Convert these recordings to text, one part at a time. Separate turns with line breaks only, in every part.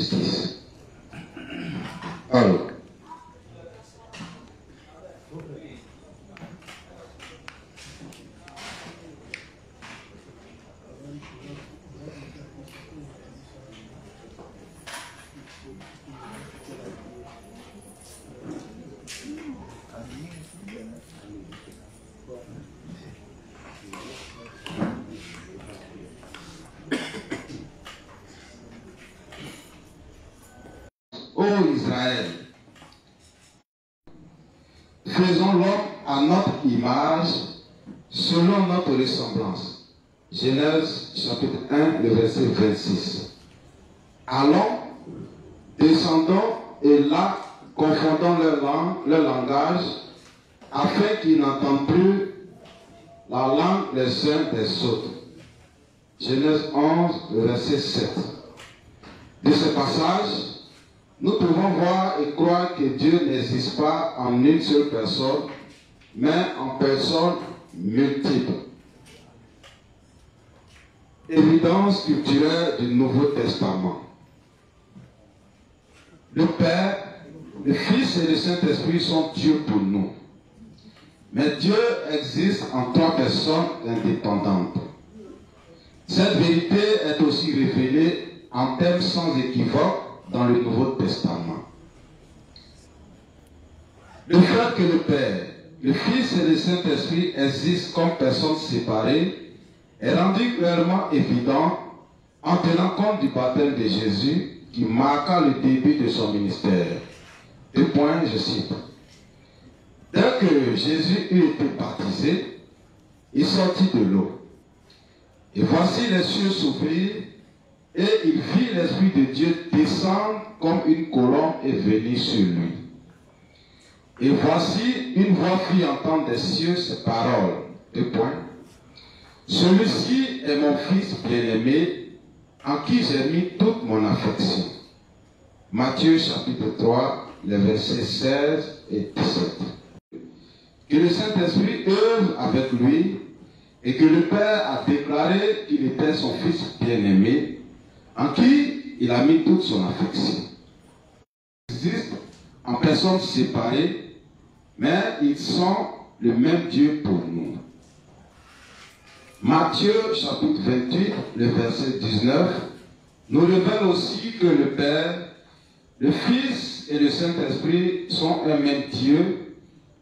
justice. Alors, ô Israël, faisons l'homme à notre image, selon notre ressemblance. Genèse chapitre 1, le verset 26. Allons, descendons et là, confondons leur langage, afin qu'ils n'entendent plus la langue les uns des autres. Genèse 11, le verset 7. De ce passage, nous pouvons voir et croire que Dieu n'existe pas en une seule personne, mais en personnes multiples. Évidence culturelle du Nouveau Testament. Le Père, le Fils et le Saint-Esprit sont Dieu pour nous. Mais Dieu existe en trois personnes indépendantes. Cette vérité est aussi révélée en termes sans équivoque dans le Nouveau Testament. Le fait que le Père, le Fils et le Saint-Esprit existent comme personnes séparées est rendu clairement évident en tenant compte du baptême de Jésus qui marqua le début de son ministère. Deux points, je cite. Dès que Jésus eut été baptisé, il sortit de l'eau. Et voici les cieux s'ouvrir, et il vit l'Esprit de Dieu descendre comme une colombe et venir sur lui. Et voici une voix fit entendre des cieux ces paroles. Deux points. Celui-ci est mon Fils bien-aimé, en qui j'ai mis toute mon affection. Matthieu chapitre 3, les versets 16 et 17. Que le Saint-Esprit œuvre avec lui et que le Père a déclaré qu'il était son Fils bien-aimé, en qui il a mis toute son affection. Ils existent en personnes séparées, mais ils sont le même Dieu pour nous. Matthieu chapitre 28, le verset 19, nous révèle aussi que le Père, le Fils et le Saint-Esprit sont un même Dieu,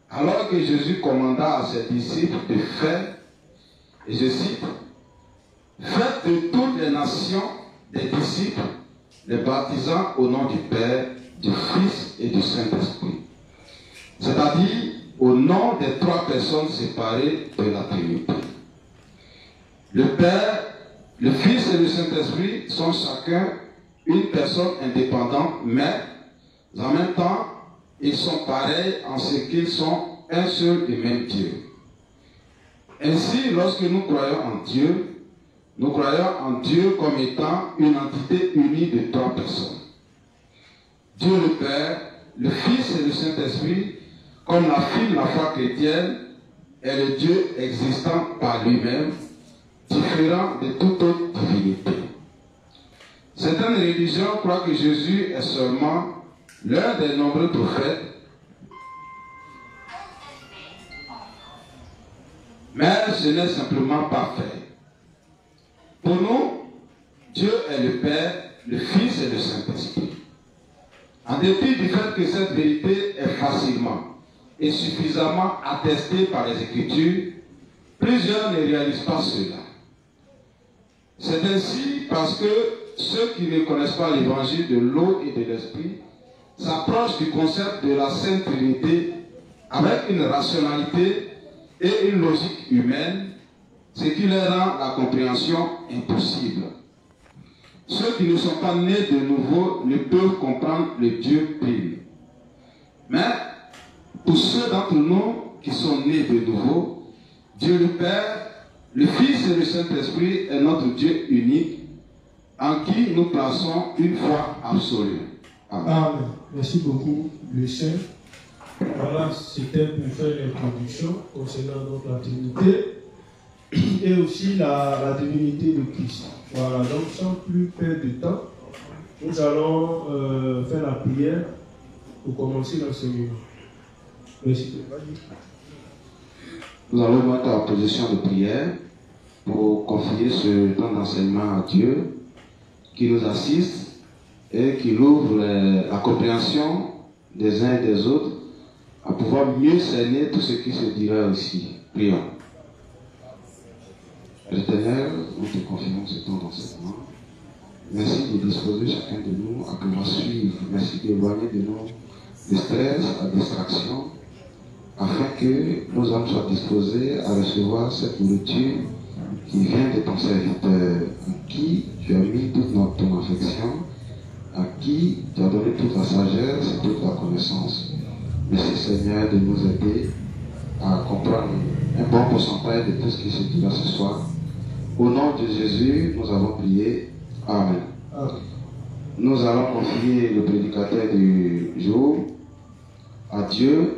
alors que Jésus commanda à ses disciples de faire, et je cite, « Faites de toutes les nations des disciples, les baptisant au nom du Père, du Fils et du Saint-Esprit. » C'est-à-dire au nom des trois personnes séparées de la Trinité. Le Père, le Fils et le Saint-Esprit sont chacun une personne indépendante, mais en même temps, ils sont pareils en ce qu'ils sont un seul et même Dieu. Ainsi, lorsque nous croyons en Dieu, nous croyons en Dieu comme étant une entité unie de trois personnes. Dieu le Père, le Fils et le Saint-Esprit, comme l'affirme la foi chrétienne, est le Dieu existant par lui-même, différent de toute autre divinité. Certaines religions croient que Jésus est seulement l'un des nombreux prophètes, mais ce n'est simplement pas fait. Pour nous, Dieu est le Père, le Fils et le Saint-Esprit. En dépit du fait que cette vérité est facilement et suffisamment attestée par les Écritures, plusieurs ne réalisent pas cela. C'est ainsi parce que ceux qui ne connaissent pas l'évangile de l'eau et de l'esprit s'approchent du concept de la Sainte Trinité avec une rationalité et une logique humaine, ce qui leur rend la compréhension impossible. Ceux qui ne sont pas nés de nouveau ne peuvent comprendre le Dieu prime. Mais pour ceux d'entre nous qui sont nés de nouveau, Dieu le Père, le Fils et le Saint-Esprit est notre Dieu unique, en qui nous plaçons une foi absolue. Amen.
Amen. Merci beaucoup, le Saint. Voilà, c'était pour faire l'introduction concernant donc la Trinité et aussi la divinité de Christ. Voilà, donc sans plus perdre de temps, nous allons faire la prière pour commencer l'enseignement. Merci.
Nous allons mettre en position de prière pour confier ce temps d'enseignement à Dieu qui nous assiste et qui ouvre la compréhension des uns et des autres à pouvoir mieux cerner tout ce qui se dira ici. Prions. Éternel, nous te confions ce temps d'enseignement. Merci de disposer chacun de nous à pouvoir suivre. Merci d'éloigner de nous le stress, la distraction, afin que nos âmes soient disposées à recevoir cette nourriture qui vient de ton serviteur, à qui tu as mis toute ton affection, à qui tu as donné toute la sagesse et toute la connaissance. Merci Seigneur de nous aider à comprendre un bon pourcentage de tout ce qui se dit là ce soir. Au nom de Jésus, nous avons prié. Amen. Nous allons confier le prédicateur du jour à Dieu,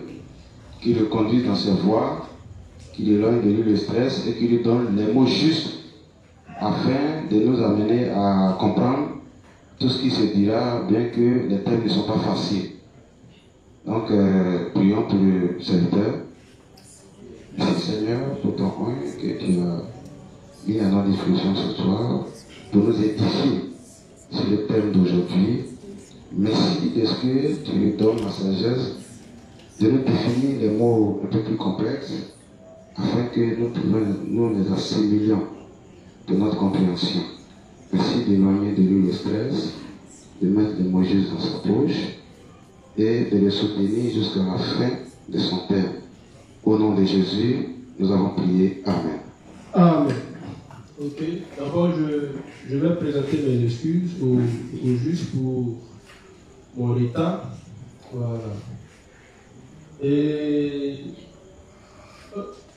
qui le conduise dans ses voies, qui éloigne de lui le stress et qui lui donne les mots justes afin de nous amener à comprendre tout ce qui se dira, bien que les thèmes ne sont pas faciles. Donc, prions pour le serviteur. Merci Seigneur pour ton roi que tu as mis à notre disposition ce soir pour nous édifier sur le thème d'aujourd'hui. Merci de ce que tu nous donnes la sagesse de nous définir les mots un peu plus complexes afin que nous les assimilions de notre compréhension. Merci d'éloigner de lui le stress, de mettre les mots justes dans sa poche et de le soutenir jusqu'à la fin de son thème. Au nom de Jésus, nous avons prié. Amen.
Amen. Ok. D'abord, je vais présenter mes excuses au juge pour mon retard. Voilà. Et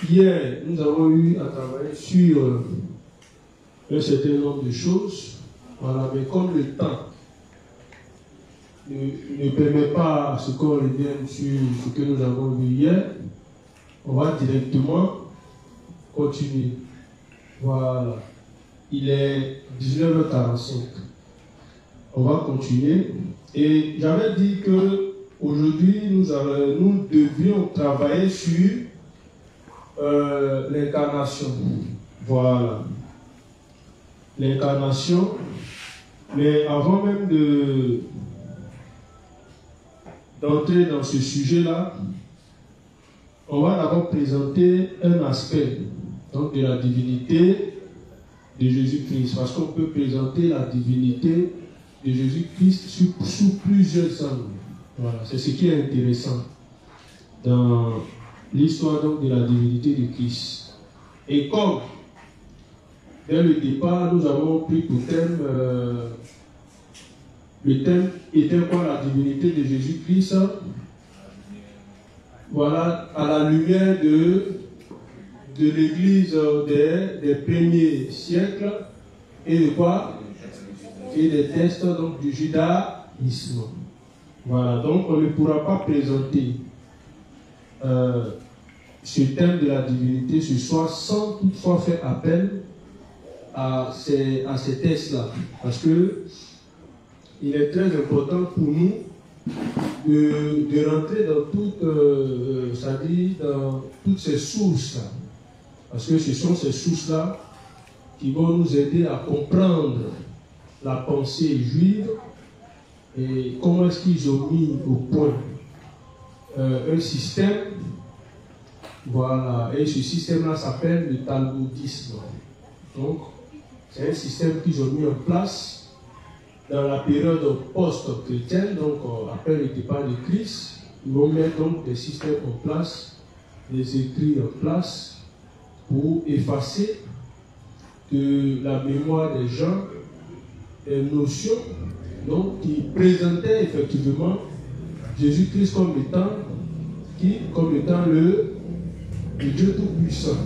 hier, nous avons eu à travailler sur un certain nombre de choses. Voilà. Mais comme le temps ne permet pas à ce qu'on revienne sur ce que nous avons vu hier, on va directement continuer. Voilà. Il est 19h45. On va continuer. Et j'avais dit que aujourd'hui, nous devions travailler sur l'incarnation. Voilà. L'incarnation. Mais avant même d'entrer dans ce sujet-là, on va d'abord présenter un aspect donc, de la divinité de Jésus-Christ. Parce qu'on peut présenter la divinité de Jésus-Christ sous plusieurs angles. Voilà, c'est ce qui est intéressant dans l'histoire donc, de la divinité de Christ. Et comme, dès le départ, nous avons pris pour thème, le thème était quoi, la divinité de Jésus-Christ? Voilà, à la lumière de l'église des premiers siècles et de quoi? Et des textes donc, du judaïsme. Voilà, donc on ne pourra pas présenter ce thème de la divinité ce soir sans toutefois faire appel à ces textes-là. Parce que il est très important pour nous de rentrer dans toutes ces sources-là. Parce que ce sont ces sources-là qui vont nous aider à comprendre la pensée juive et comment est-ce qu'ils ont mis au point un système. Voilà, et ce système-là s'appelle le talmudisme. Donc, c'est un système qu'ils ont mis en place dans la période post-chrétienne, donc après le départ de Christ. Ils vont mettre donc des systèmes en place, des écrits en place pour effacer de la mémoire des gens des notions donc, qui présentaient effectivement Jésus-Christ comme étant le Dieu Tout-Puissant.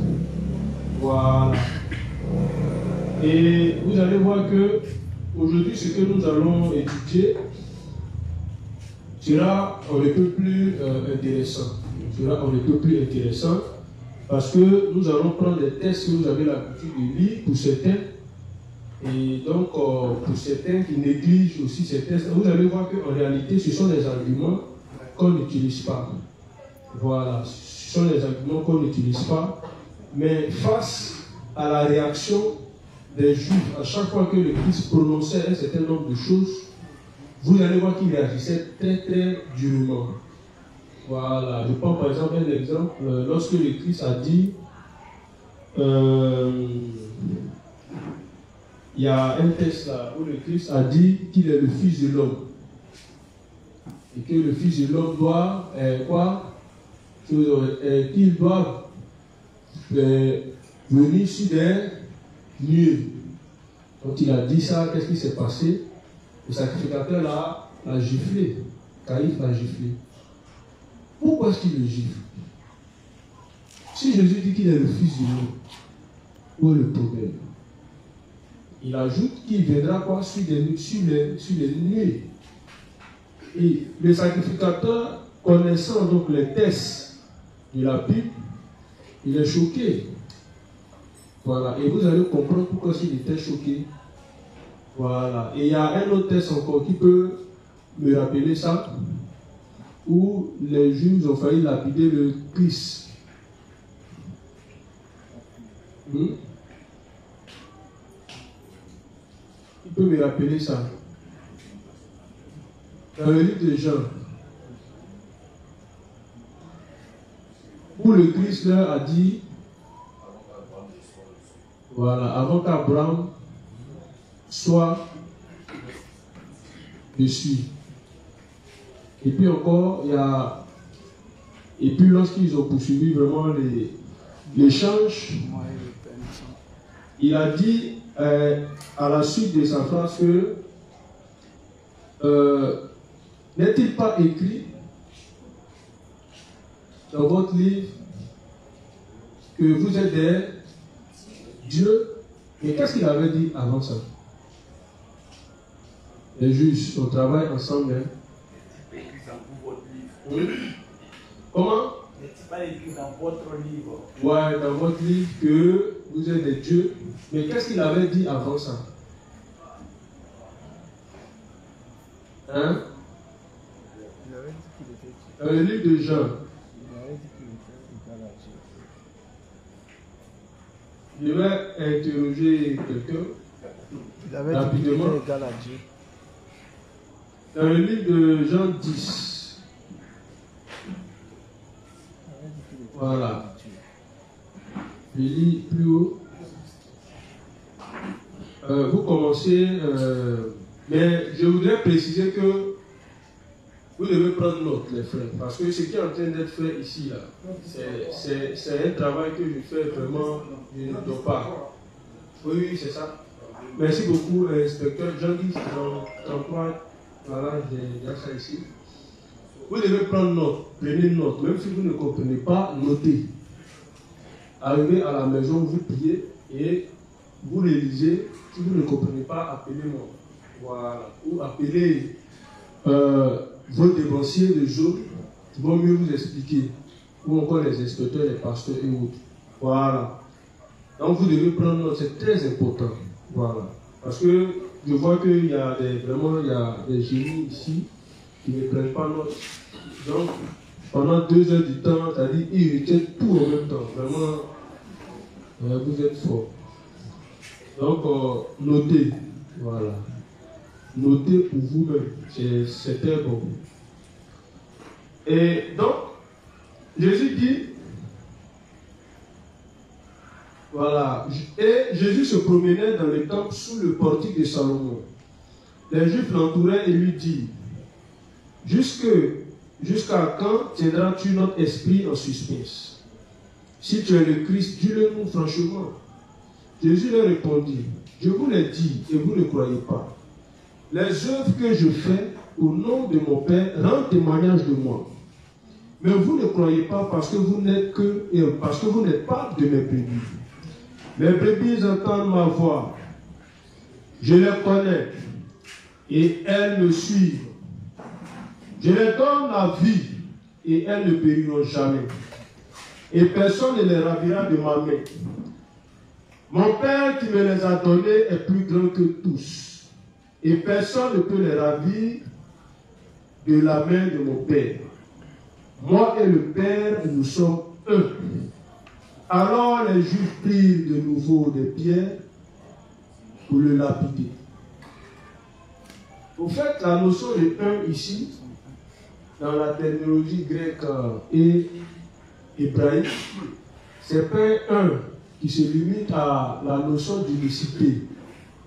Voilà. Et vous allez voir que aujourd'hui, ce que nous allons étudier sera on ne peut plus intéressant. Sera on ne peut plus intéressant parce que nous allons prendre des textes que vous avez l'habitude de lire pour certains Et donc, pour certains qui négligent aussi ces tests, vous allez voir qu'en réalité, ce sont des arguments qu'on n'utilise pas. Voilà, ce sont des arguments qu'on n'utilise pas. Mais face à la réaction des Juifs, à chaque fois que le Christ prononçait un certain nombre de choses, vous allez voir qu'il réagissait très très durement. Voilà, je prends par exemple un exemple, lorsque le Christ a dit, il y a un texte là où le Christ a dit qu'il est le Fils de l'homme. Et que le Fils de l'homme doit, qu'il doit venir sur des nuées. Quand il a dit ça, qu'est-ce qui s'est passé? Le sacrificateur l'a giflé. Caïphe l'a giflé. Pourquoi est-ce qu'il le gifle? Si Jésus dit qu'il est le Fils de l'homme, où est le problème? Il ajoute qu'il viendra quoi sur les nuées. Et le sacrificateur, connaissant donc les textes de la Bible, il est choqué. Voilà. Et vous allez comprendre pourquoi il était choqué. Voilà. Et il y a un autre texte encore qui peut me rappeler ça, où les Juifs ont failli lapider le Christ. Il peut me rappeler ça. Dans le livre de Jean, où le Christ leur a dit, voilà, avant qu'Abraham soit dessus. Et puis encore, il y a, et puis lorsqu'ils ont poursuivi vraiment l'échange, il a dit à la suite de sa phrase que n'est-il pas écrit dans votre livre que vous êtes des dieux? Et qu'est-ce qu'il avait dit avant ça? Les juges, on travaille ensemble. Hein? Oui. Comment?
N'est-il pas écrit dans votre livre?
Ouais, dans votre livre que vous êtes des dieux. Mais qu'est-ce qu'il avait dit avant ça? Hein?
Il avait dit qu'il était Dieu.
Dans le livre de Jean.
Il avait dit qu'il était égal à Dieu.
Je vais interroger quelqu'un.
Il avait dit qu'il était égal à Dieu.
Dans le livre de Jean 10. Voilà. Je lis plus haut. Vous commencez, mais je voudrais préciser que vous devez prendre note, les frères, parce que ce qui est en train d'être fait ici, là, c'est un travail que je fais vraiment, je ne dois pas. Oui, c'est ça. Merci beaucoup, inspecteur Jean-Guy, dans 33, voilà, j'ai ça ici. Vous devez prendre note, prenez note, même si vous ne comprenez pas, notez. Arrivez à la maison, vous priez et vous réalisez. Si vous ne comprenez pas, appelez-moi. Voilà. Ou appelez vos dévanciers de jour qui vont mieux vous expliquer. Ou encore les inspecteurs, les pasteurs et autres. Voilà. Donc vous devez prendre note, c'est très important. Voilà. Parce que je vois qu'il y a des génies ici qui ne prennent pas note. Donc, pendant 2 heures du temps, c'est-à-dire ils retiennent tout en même temps. Vraiment, vous êtes forts. Donc, notez. Voilà. Notez pour vous-même. C'est très bon. Et donc, Jésus dit, voilà, et Jésus se promenait dans le temple sous le portique de Salomon. Les Juifs l'entouraient et lui dirent, jusqu'à quand tiendras-tu notre esprit en suspense? Si tu es le Christ, dis-le-nous franchement. Jésus leur répondit, je vous l'ai dit et vous ne croyez pas. Les œuvres que je fais au nom de mon Père rendent témoignage de moi. Mais vous ne croyez pas parce que vous n'êtes pas de mes brebis. Mes brebis entendent ma voix. Je les connais et elles me suivent. Je leur donne la vie et elles ne périront jamais. Et personne ne les ravira de ma main. Mon Père qui me les a donnés est plus grand que tous, et personne ne peut les ravir de la main de mon Père. Moi et le Père, nous sommes un. Alors les Juifs prirent de nouveau des pierres pour le lapider. Au fait, la notion de un ici, dans la terminologie grecque et hébraïque, c'est pas un qui se limite à la notion d'unicité.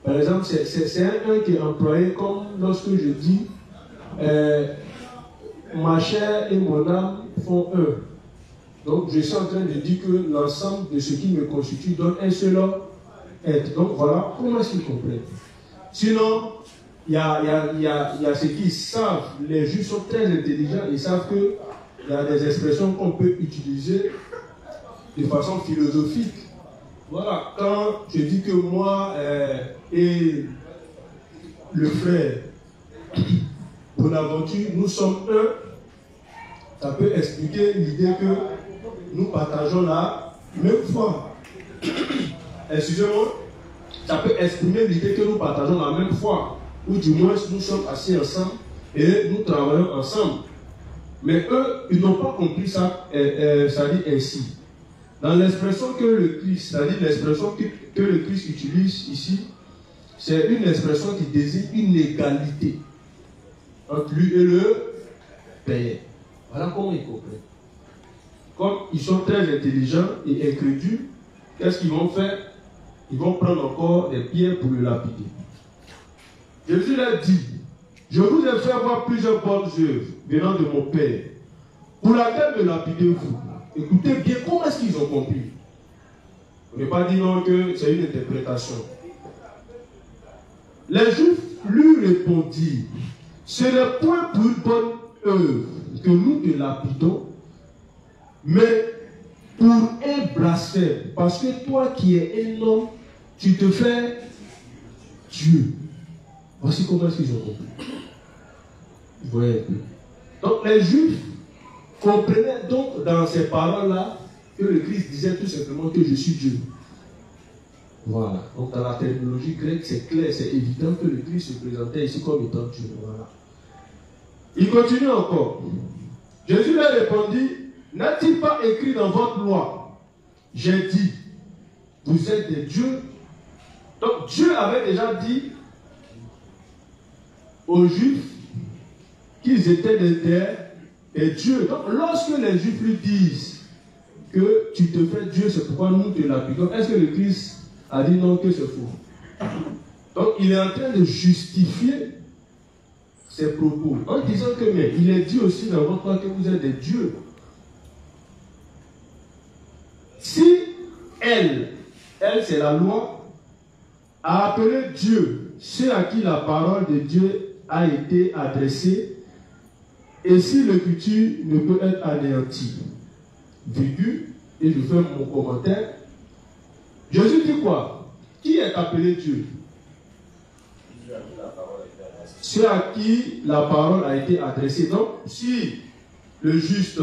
Par exemple, c'est un qui est employé comme lorsque je dis ma chair et mon âme font un. Donc je suis en train de dire que l'ensemble de ce qui me constitue donne un seul être. Donc voilà comment est-ce qu'ils comprennent. Sinon, il y a ceux qui savent, les Juifs sont très intelligents, ils savent qu'il y a des expressions qu'on peut utiliser de façon philosophique. Voilà, quand je dis que moi et le frère Bonaventure, nous sommes un, ça peut expliquer l'idée que nous partageons la même foi. Excusez-moi, ça peut exprimer l'idée que nous partageons la même foi, ou du moins nous sommes assis ensemble et nous travaillons ensemble. Mais eux, ils n'ont pas compris ça, ça dit ainsi. Dans l'expression que le Christ, c'est-à-dire l'expression que le Christ utilise ici, c'est une expression qui désigne une égalité entre lui et le Père. Voilà comment ils comprennent. Comme ils sont très intelligents et incrédules, qu'est-ce qu'ils vont faire? Ils vont prendre encore des pierres pour le lapider. Jésus leur dit, je vous ai fait voir plusieurs bonnes œuvres venant de mon Père. Pour laquelle me lapidez-vous? Écoutez bien, comment est-ce qu'ils ont compris? On ne peut pas dire non que c'est une interprétation. Les Juifs lui répondirent, ce n'est point pour une bonne œuvre que nous te lapidons, mais pour un blasphème. Parce que toi qui es un homme, tu te fais Dieu. Voici comment est-ce qu'ils ont compris. Vous voyez un peu. Donc les Juifs comprenaient donc dans ces paroles-là que le Christ disait tout simplement que je suis Dieu. Voilà. Donc dans la terminologie grecque, c'est clair, c'est évident que le Christ se présentait ici comme étant Dieu. Voilà. Il continue encore. Jésus leur répondit, n'a-t-il pas écrit dans votre loi? J'ai dit, vous êtes des dieux. Donc Dieu avait déjà dit aux Juifs qu'ils étaient des dieux. Donc lorsque les Juifs lui disent que tu te fais Dieu, c'est pourquoi nous te lapidons, est-ce que le Christ a dit non, que c'est faux? Donc il est en train de justifier ses propos en disant que mais il est dit aussi dans votre loi que vous êtes des dieux. Si elle c'est la loi, a appelé Dieu ceux à qui la parole de Dieu a été adressée, et si le futur ne peut être anéanti, virgule, et je fais mon commentaire, Jésus dit quoi? Qui est appelé Dieu? Ceux à qui la parole a été adressée. Donc, si le juste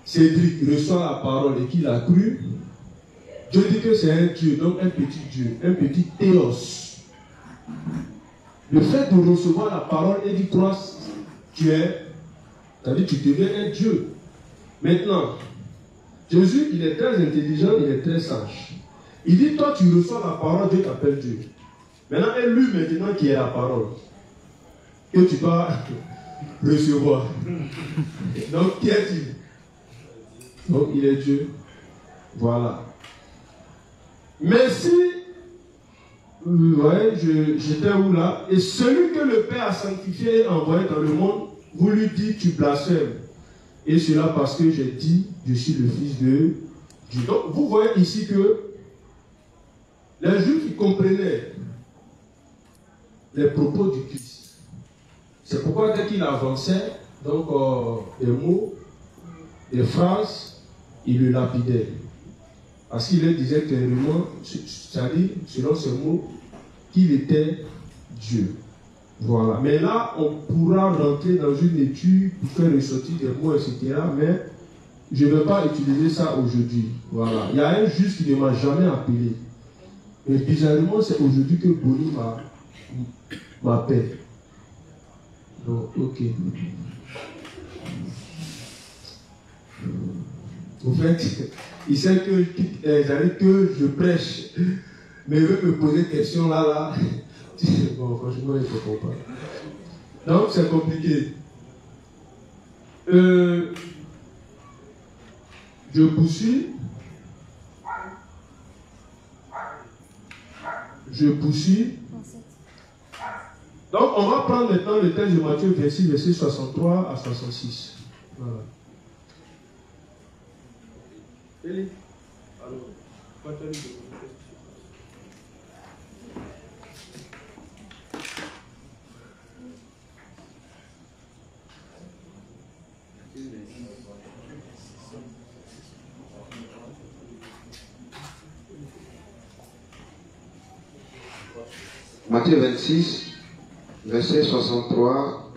Cédric reçoit la parole et qu'il a cru, Dieu dit que c'est un Dieu, donc un petit Dieu, un petit théos. Le fait de recevoir la parole et d'y croire, c'est-à-dire tu deviens un Dieu. Maintenant, Jésus, il est très intelligent, il est très sage. Il dit, toi tu reçois la parole, Dieu t'appelle Dieu. Maintenant, et lui maintenant qui est la parole, que tu dois recevoir. Donc, qui est-il? Donc, il est Dieu. Voilà. Mais si, vous voyez, j'étais où là? Et celui que le Père a sanctifié et envoyé dans le monde, vous lui dites, tu blasphèmes. Et cela parce que j'ai dit, je suis le Fils de Dieu. Donc, vous voyez ici que les Juifs ils comprenaient les propos du Christ. C'est pourquoi dès qu'il avançait, donc des mots, des phrases, il le lapidait. Parce qu'il leur disait clairement, c'est-à-dire, selon ce mot, qu'il était Dieu. Voilà. Mais là, on pourra rentrer dans une étude pour faire ressortir des mots, etc. Mais je ne vais pas utiliser ça aujourd'hui. Voilà. Il y a un juste qui ne m'a jamais appelé. Mais bizarrement, c'est aujourd'hui que Bonnie m'appelle. Donc, ok. Au fait, il sait que je prêche, mais il veut me poser des questions là. Bon, franchement, il ne faut pas. Donc, c'est compliqué. Je poursuis. Donc, on va prendre maintenant le texte de Matthieu 26, verset 63 à 66. Voilà. Alors,
Matthieu 26, verset 63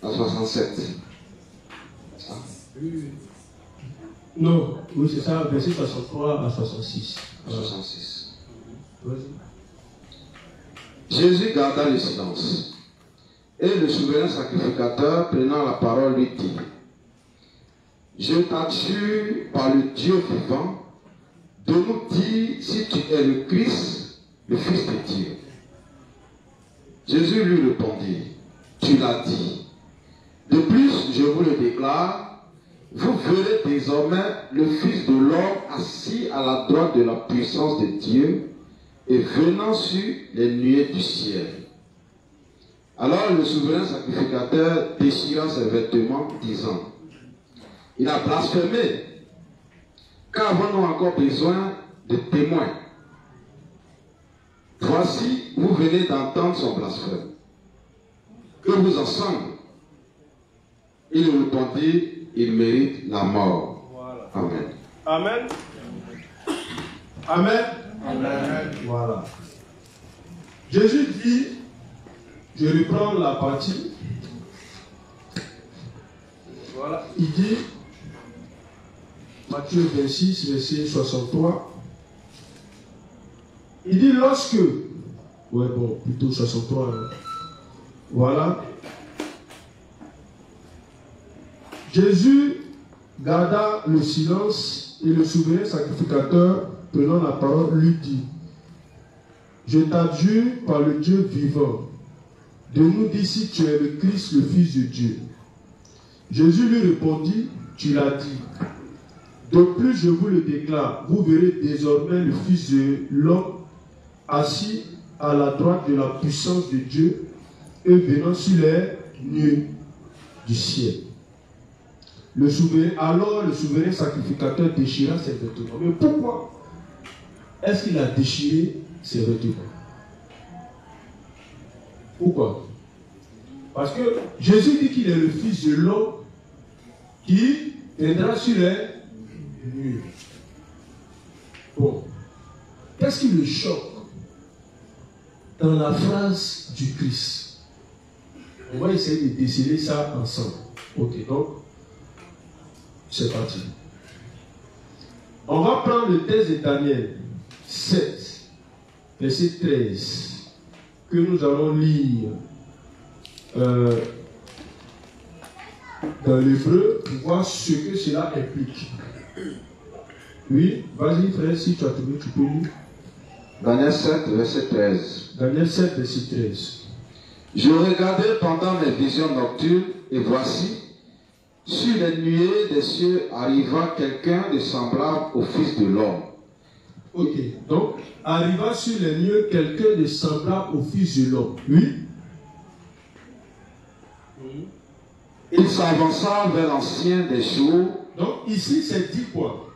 à 67.
Non, oui, c'est ça, verset 63 à 66.
66.
Vas-y.
Jésus garda le silence. Et le souverain sacrificateur, prenant la parole, lui dit: Je t'adjure par le Dieu vivant de nous dire si tu es le Christ, le Fils de Dieu. Jésus lui répondit: Tu l'as dit. De plus, je vous le déclare, vous verrez désormais le Fils de l'homme assis à la droite de la puissance de Dieu et venant sur les nuées du ciel. Alors le souverain sacrificateur déchira ses vêtements, disant: Il a blasphémé. Qu'avons-nous encore besoin de témoins? Voici, vous venez d'entendre son blasphème. Que vous en semble? Il répondit: Il mérite la mort.
Voilà.
Amen.
Amen. Amen.
Amen.
Voilà. Jésus dit, je reprends la partie. Voilà. Il dit, Matthieu 26, verset 63. Il dit lorsque, ouais bon, plutôt 63. Hein. Voilà. Jésus garda le silence et le souverain sacrificateur, prenant la parole, lui dit: Je t'adjure par le Dieu vivant de nous dire si tu es le Christ, le Fils de Dieu. Jésus lui répondit: Tu l'as dit. De plus, je vous le déclare, vous verrez désormais le Fils de l'homme assis à la droite de la puissance de Dieu et venant sur les nuées du ciel. Alors le souverain sacrificateur déchira ses vêtements. Mais pourquoi est-ce qu'il a déchiré ses vêtements? Pourquoi? Parce que Jésus dit qu'il est le Fils de l'homme qui viendra sur les nuées. Bon. Qu'est-ce qui le choque dans la phrase du Christ? On va essayer de déceler ça ensemble. Ok, donc, c'est parti. On va prendre le texte de Daniel 7, verset 13, que nous allons lire dans l'hébreu pour voir ce que cela implique. Oui, vas-y frère, si tu as trouvé, tu peux lire.
Daniel 7, verset 13.
Daniel 7, verset 13.
Je regardais pendant mes visions nocturnes, et voici, sur les nuées des cieux arriva quelqu'un de semblable au Fils de l'homme.
Ok, donc, arriva sur les nuées quelqu'un de semblable au Fils de l'homme. Oui.
Il s'avança vers l'ancien des jours.
Donc, ici, c'est dit quoi?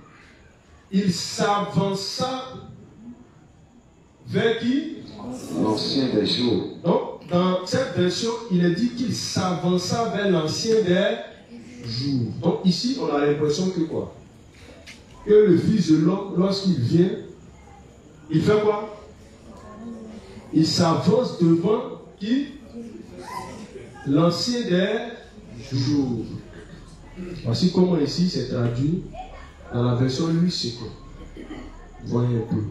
Il s'avança vers qui?
L'ancien des jours.
Donc, dans cette version, il est dit qu'il s'avança vers l'ancien des jours. Donc, ici, on a l'impression que quoi? Que le Fils de l'homme, lorsqu'il vient, il fait quoi? Il s'avance devant qui? L'ancien des jours. Voici comment ici c'est traduit dans la version lui c'est quoi? Voyez un peu.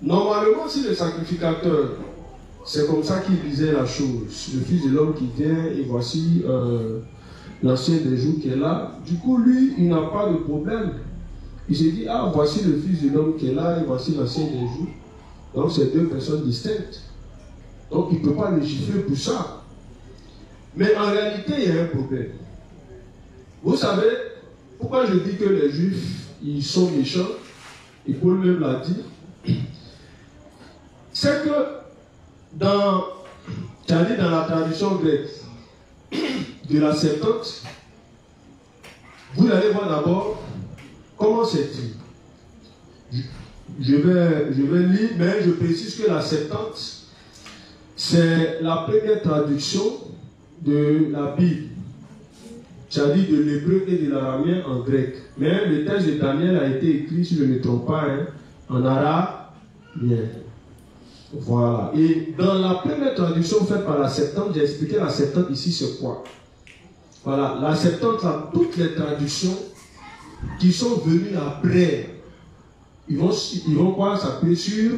Normalement, si le sacrificateur, c'est comme ça qu'il disait la chose, le Fils de l'homme qui vient, et voici l'ancien des jours qui est là, du coup, lui, il n'a pas de problème. Il se dit, ah, voici le Fils de l'homme qui est là, et voici l'ancien des jours. Donc, c'est deux personnes distinctes. Donc, il ne peut pas légiférer pour ça. Mais en réalité, il y a un problème. Vous savez, pourquoi je dis que les Juifs, ils sont méchants, et Paul même l'a dit, c'est que dans la tradition grecque de la Septante, vous allez voir d'abord comment c'est dit. Je vais lire, mais je précise que la Septante, c'est la première traduction de la Bible, c'est-à-dire de l'hébreu et de l'araméen en grec. Mais le texte de Daniel a été écrit, si je ne me trompe pas, en araméen. Voilà. Et dans la première traduction faite par la Septante, j'ai expliqué la Septante ici, c'est quoi? Voilà. La Septante a toutes les traductions qui sont venues après. Ils vont quoi s'appuyer sur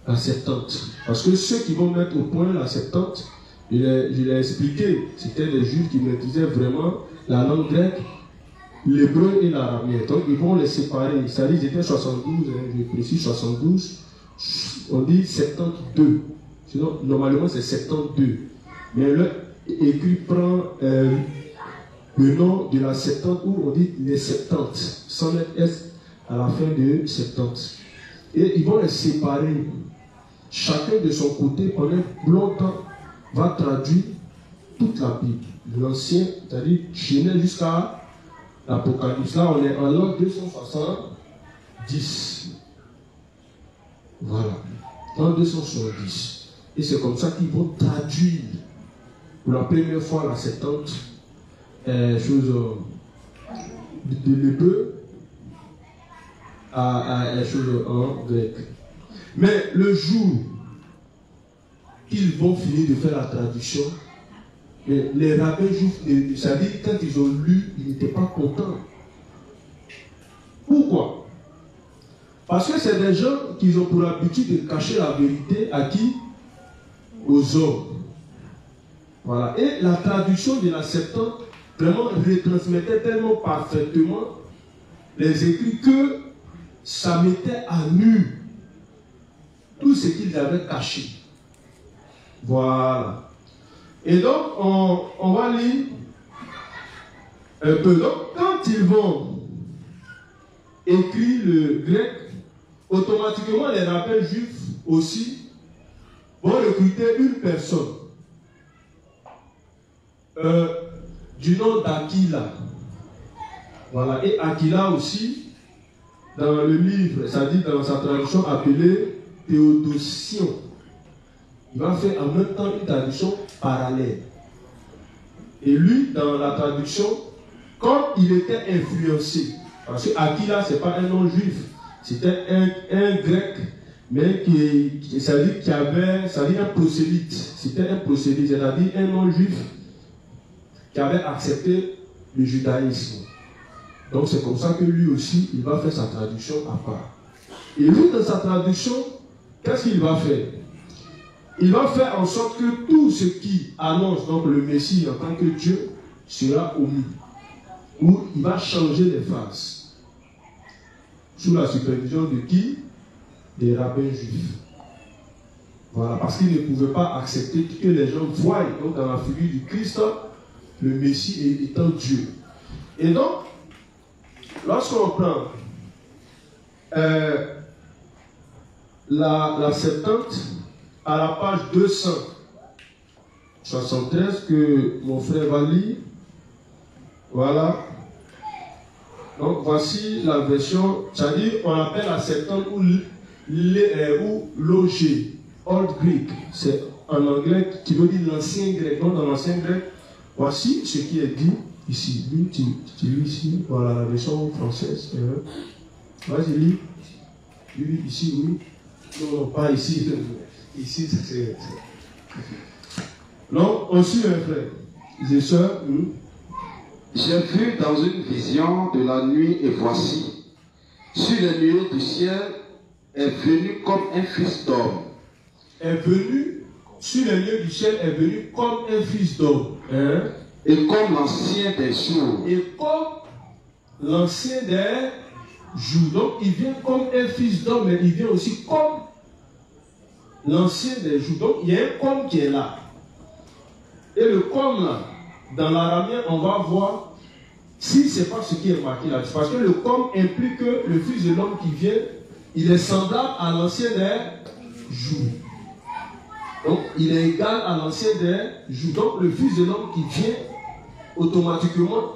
la Septante. Parce que ceux qui vont mettre au point la Septante, je l'ai expliqué, c'était des Juifs qui maîtrisaient vraiment la langue grecque, l'hébreu et l'araméen. Donc ils vont les séparer. Ça dit, ils étaient 72, je précise 72. On dit 72. Sinon, normalement, c'est 72. Mais le écrit prend le nom de la Septante où on dit les 70, sans lettre S à la fin de 70. Et ils vont les séparer. Chacun de son côté, pendant longtemps, va traduire toute la Bible. L'Ancien, c'est-à-dire Genèse jusqu'à l'Apocalypse. Là, on est en l'an 270. Voilà. En 270. Et c'est comme ça qu'ils vont traduire pour la première fois la Septante, chose de l'hébreu à chose en grec. Mais le jour qu'ils vont finir de faire la traduction, les rabbins juifs, c'est-à-dire quand ils ont lu, ils n'étaient pas contents. Pourquoi? Parce que c'est des gens qui ont pour habitude de cacher la vérité à qui? Aux hommes. Voilà. Et la traduction de la Septante vraiment retransmettait tellement parfaitement les écrits que ça mettait à nu tout ce qu'ils avaient caché. Voilà. Et donc, on va lire un peu. Donc, quand ils vont écrire le grec, automatiquement, les rabbins juifs aussi vont recruter une personne du nom d'Aquila. Voilà. Et Aquila aussi, dans le livre, ça dit dans sa traduction appelée Théodosien, il va faire en même temps une traduction parallèle. Et lui, dans la traduction, comme il était influencé, parce que Aquila, ce n'est pas un nom juif, c'était un grec, mais c'est-à-dire qui avait, c'est-à-dire un prosélyte. C'était un prosélyte, c'est-à-dire un non juif qui avait accepté le judaïsme. Donc c'est comme ça que lui aussi, il va faire sa traduction à part. Et lui, dans sa traduction, qu'est-ce qu'il va faire? Il va faire en sorte que tout ce qui annonce donc le Messie en tant que Dieu sera omis. Ou il va changer les phrases. Sous la supervision de qui? Des rabbins juifs. Voilà, parce qu'ils ne pouvaient pas accepter que les gens voient donc dans la figure du Christ le Messie étant Dieu. Et donc, lorsqu'on prend la Septante à la page 273 que mon frère va lire, voilà. Donc voici la version, c'est-à-dire on appelle la Septante ou logé, Old Greek, c'est en anglais qui veut dire l'ancien grec. Donc dans l'ancien grec, voici ce qui est dit ici. Lui, tu lis ici, voilà la version française. Vas-y, lis. Lui, ici, oui. Non, pas ici. Ici, c'est. Non, aussi un frère. J'ai soeur.
J'ai vu dans une vision de la nuit, et voici, sur les nuées du ciel, est venu comme un fils d'homme.
Est venu sur les lieux du ciel, est venu comme un fils d'homme. Hein?
Et comme l'ancien des jours.
Et comme l'ancien des jours. Donc il vient comme un fils d'homme, mais il vient aussi comme l'ancien des jours. Donc il y a un comme qui est là. Et le comme là, dans l'aramien, on va voir si ce n'est pas ce qui est marqué là. Parce que le comme implique que le fils de l'homme qui vient, il est semblable à l'ancien des jours. Donc il est égal à l'ancien des jours. Donc le fils de l'homme qui vient, automatiquement,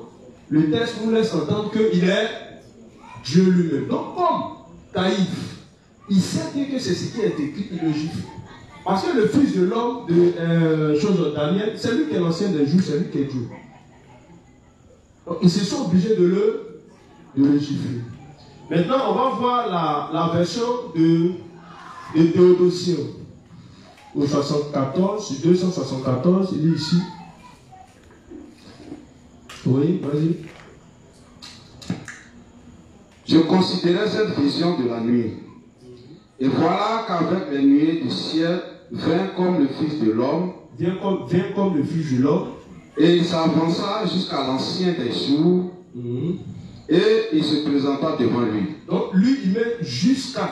le texte nous laisse entendre qu'il est Dieu lui-même. Donc comme Caïphe, il sait bien que c'est ce qui est écrit, il le gifle. Parce que le fils de l'homme de chose Daniel, c'est lui qui est l'ancien des jours, c'est lui qui est Dieu. Donc ils se sont obligés de le gifler. Maintenant, on va voir la version de Théodosien. Au 74, 274, il est ici. Oui, vas-y.
Je considérais cette vision de la nuit. Et voilà qu'avec les nuées du ciel vint comme le Fils de l'homme.
Vient comme le Fils de l'homme.
Et il s'avança jusqu'à l'ancien des jours. Et il se présenta devant lui.
Donc lui, il met jusqu'à.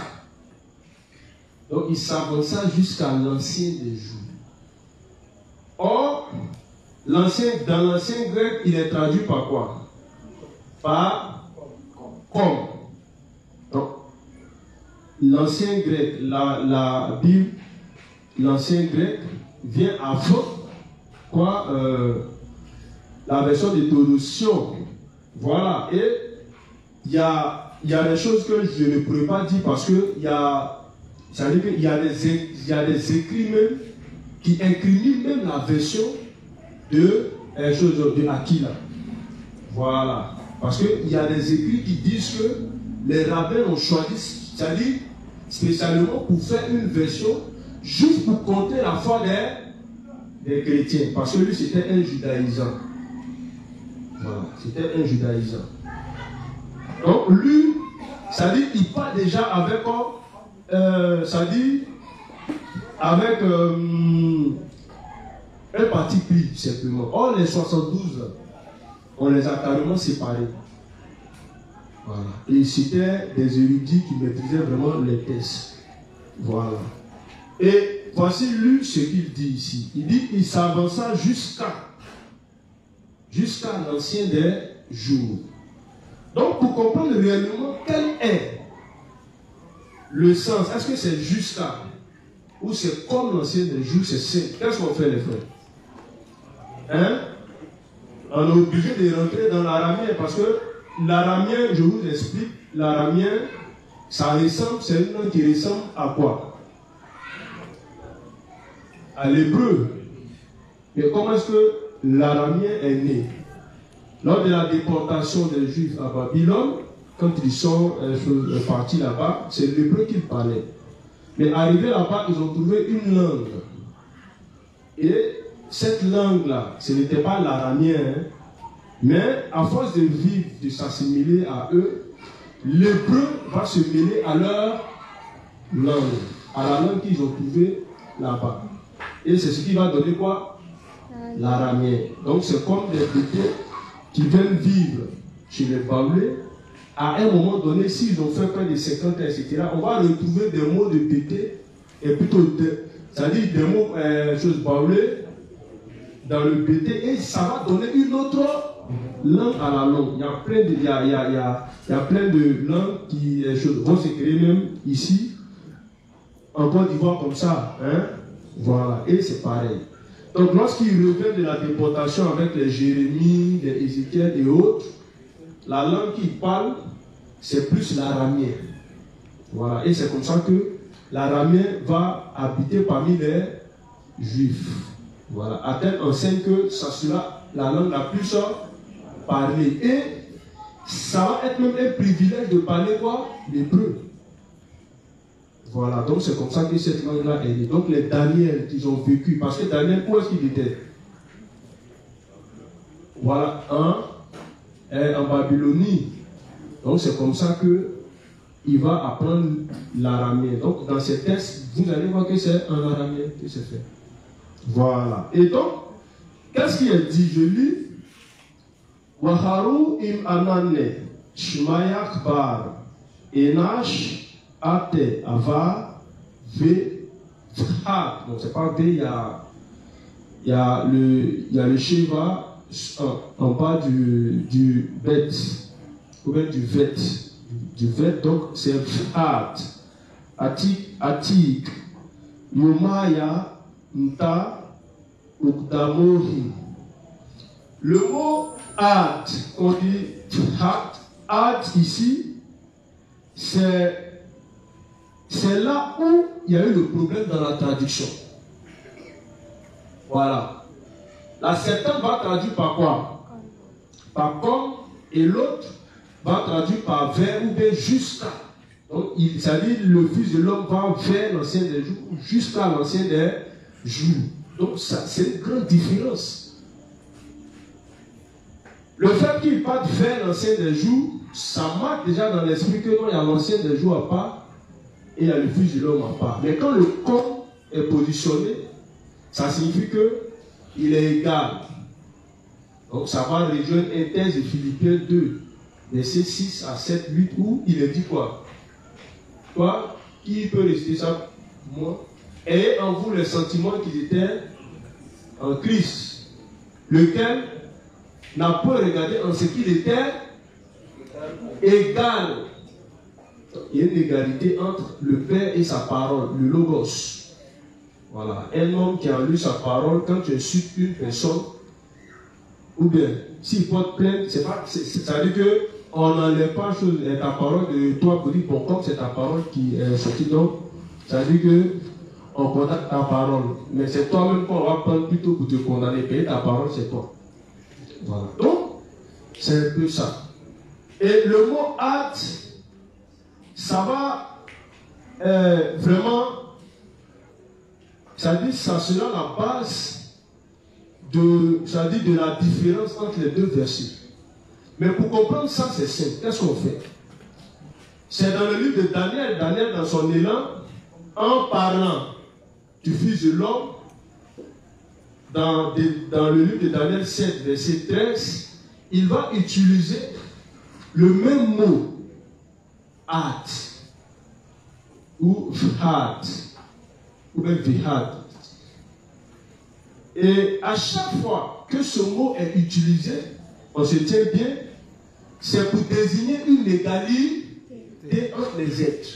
Donc il s'avança jusqu'à l'ancien des jours. Or, dans l'ancien grec, il est traduit par quoi? Par comme. Donc, l'ancien grec, la Bible, l'ancien grec vient avant quoi? La version de Théodosien. Voilà. Et il y a des choses que je ne pourrais pas dire parce que ça veut dire qu'il y a des écrits même qui incriminent même la version de Aquila. Voilà. Parce qu'il y a des écrits qui disent que les rabbins ont choisi, c'est-à-dire spécialement pour faire une version juste pour compter la foi des chrétiens. Parce que lui, c'était un judaïsant. Voilà. C'était un judaïsant. Donc lui, c'est-à-dire il part déjà avec c'est-à-dire avec un parti pris simplement. Or les 72, on les a carrément séparés. Voilà. Et c'était des érudits qui maîtrisaient vraiment les textes. Voilà. Et voici lui ce qu'il dit ici. Il dit il s'avança jusqu'à l'ancien des jours. Donc pour comprendre réellement quel est le sens, est-ce que c'est jusqu'à ou c'est comme l'ancien des jours, c'est simple. Qu'est-ce qu'on fait les frères? Hein? On est obligé de rentrer dans l'aramien parce que l'aramien, je vous explique, l'aramien, ça ressemble, c'est une langue qui ressemble à quoi? À l'hébreu. Mais comment est-ce que l'aramien est né? Lors de la déportation des Juifs à Babylone, quand ils sont partis là-bas, c'est l'hébreu qu'ils parlaient. Mais arrivés là-bas, ils ont trouvé une langue. Et cette langue-là, ce n'était pas l'aramien, hein, mais à force de vivre, de s'assimiler à eux, l'hébreu va se mêler à leur langue, à la langue qu'ils ont trouvée là-bas. Et c'est ce qui va donner quoi? L'aramien. Donc c'est comme des bébés qui viennent vivre chez les Baoulés. À un moment donné, s'ils ont fait près de 50 ans, etc., on va retrouver des mots de Bété, et plutôt, c'est-à-dire des mots, choses Baoulés, dans le Bété, et ça va donner une autre langue à la langue. Il y a plein de langues qui vont se créer même ici, en Côte d'Ivoire comme ça. Hein? Voilà, et c'est pareil. Donc lorsqu'ils reviennent de la déportation avec les Jérémie, les Ézéchiel et autres, la langue qu'ils parlent, c'est plus l'aramien. Voilà, et c'est comme ça que l'aramien va habiter parmi les Juifs. Voilà, à telle enseigne que ça sera la langue la plus parlée. Et ça va être même un privilège de parler quoi? L'hébreu. Voilà, donc c'est comme ça que cette langue-là est née. Donc les Daniel qu'ils ont vécu, parce que Daniel, où est-ce qu'il était? Voilà, en Babylonie. Donc c'est comme ça que il va apprendre l'araméen. Donc, dans ces textes, vous allez voir que c'est en araméen que c'est fait. Voilà. Et donc, qu'est-ce qui est dit? Je lis. Waharu im anane, shmayak bar, enash, ate, ava, ve, ha. Donc, c'est pas V, il y a le sheva en bas du bet, ou bien du vet. Du vet, donc c'est hat, atik, yomaya, nta, ukdamohi. Le mot hat, on dit hat ici, c'est là où il y a eu le problème dans la traduction. Voilà. La septante va traduire par quoi? Par comme, et l'autre va traduire par vers ou bien jusqu'à. Donc, ça dit le Fils de l'homme va vers l'ancien des jours ou jusqu'à l'ancien des jours. Donc, c'est une grande différence. Le fait qu'il parte vers l'ancien des jours, ça marque déjà dans l'esprit que non, il y a l'ancien des jours à part et il y a le Fils de l'homme à part. Mais quand le corps est positionné, ça signifie qu'il est égal. Donc, ça va rejoindre un texte de Philippiens 2. Verset 6 à 7, 8, où il est dit quoi? Toi, qui peut réciter ça? Moi. Ayez en vous les sentiments qui étaient en Christ, lequel n'a pas regardé en ce qu'il était égal. Il y a une égalité entre le Père et sa parole, le Logos. Voilà. Un homme qui a lu sa parole, quand tu insultes une personne, ou bien s'il porte plainte, ça veut dire que on n'enlève pas chose, ta parole de toi pour dire, bon, comme c'est ta parole qui est sortie, donc, ça veut dire qu'on condamne ta parole. Mais c'est toi-même qu'on va prendre plutôt pour te condamner. Payer ta parole, c'est toi. Voilà. Donc, c'est un peu ça. Et le mot hâte, ça va vraiment, ça dit, ça sera la base de la différence entre les deux versets. Mais pour comprendre ça, c'est simple. Qu'est-ce qu'on fait? C'est dans le livre de Daniel. Daniel, dans son élan, en parlant du Fils de l'homme, dans le livre de Daniel 7, verset 13, il va utiliser le même mot, hâte, ou hâte, ou même vihad. Et à chaque fois que ce mot est utilisé, on se tient bien, c'est pour désigner une égalité entre les êtres.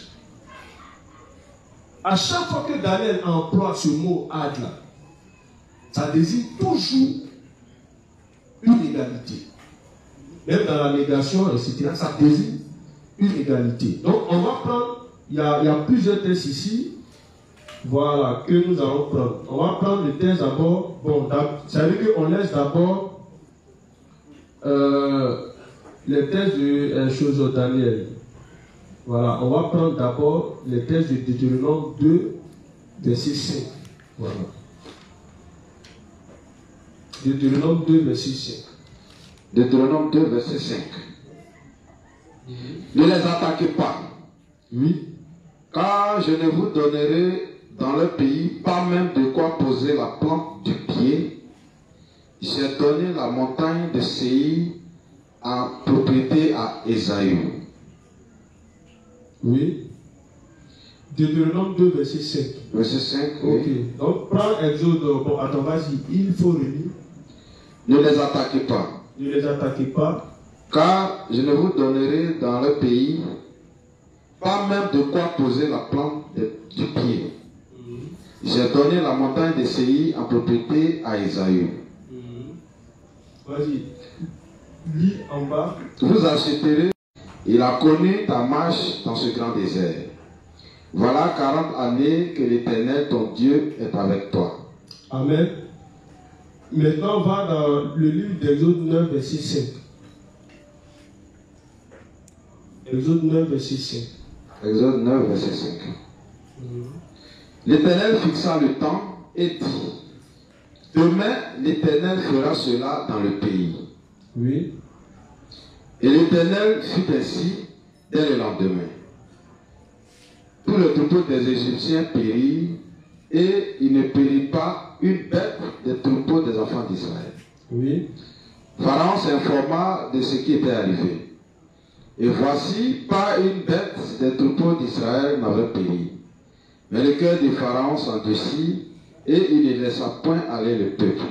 À chaque fois que Daniel emploie ce mot adla, ça désigne toujours une égalité. Même dans la négation, etc., ça désigne une égalité. Donc on va prendre, il y a plusieurs textes ici, voilà, que nous allons prendre. On va prendre le texte d'abord. Bon, ça veut dire qu'on laisse d'abord les textes de choses de Daniel. Voilà, on va prendre d'abord les textes de Deutéronome 2, verset 5. Voilà. Deutéronome 2, verset 5.
Deutéronome 2, verset 5. Ne les attaquez pas.
Oui.
Car je ne vous donnerai dans le pays pas même de quoi poser la plante du pied. J'ai donné la montagne de Séir en propriété à Ésaü.
Oui. Deutéronome 2, verset 5.
Verset 5,
Ok.
oui.
Donc, prends Exode. Bon, attends, vas-y. Il faut relire.
Ne les attaquez pas.
Ne les attaquez pas.
Car je ne vous donnerai dans le pays pas même de quoi poser la plante du pied. J'ai donné la montagne de Séir en propriété à Ésaü.
Vas-y. Lis en bas.
Vous achèterez. Il a connu ta marche dans ce grand désert. Voilà 40 années que l'Éternel, ton Dieu, est avec toi.
Amen. Maintenant, on va dans le livre d'Exode 9, verset 5. Exode 9, verset 5.
Exode 9, verset 5. L'Éternel fixa le temps et dit, demain, l'Éternel fera cela dans le pays.
Oui.
Et l'Éternel fit ainsi dès le lendemain. le troupeau des Égyptiens périt, et il ne périt pas une bête des troupeaux des enfants d'Israël.
Oui.
Pharaon s'informa de ce qui était arrivé. Et voici, pas une bête des troupeaux d'Israël n'avait péri. Mais le cœur de Pharaon s'endurcit, et il ne laissa point aller le peuple.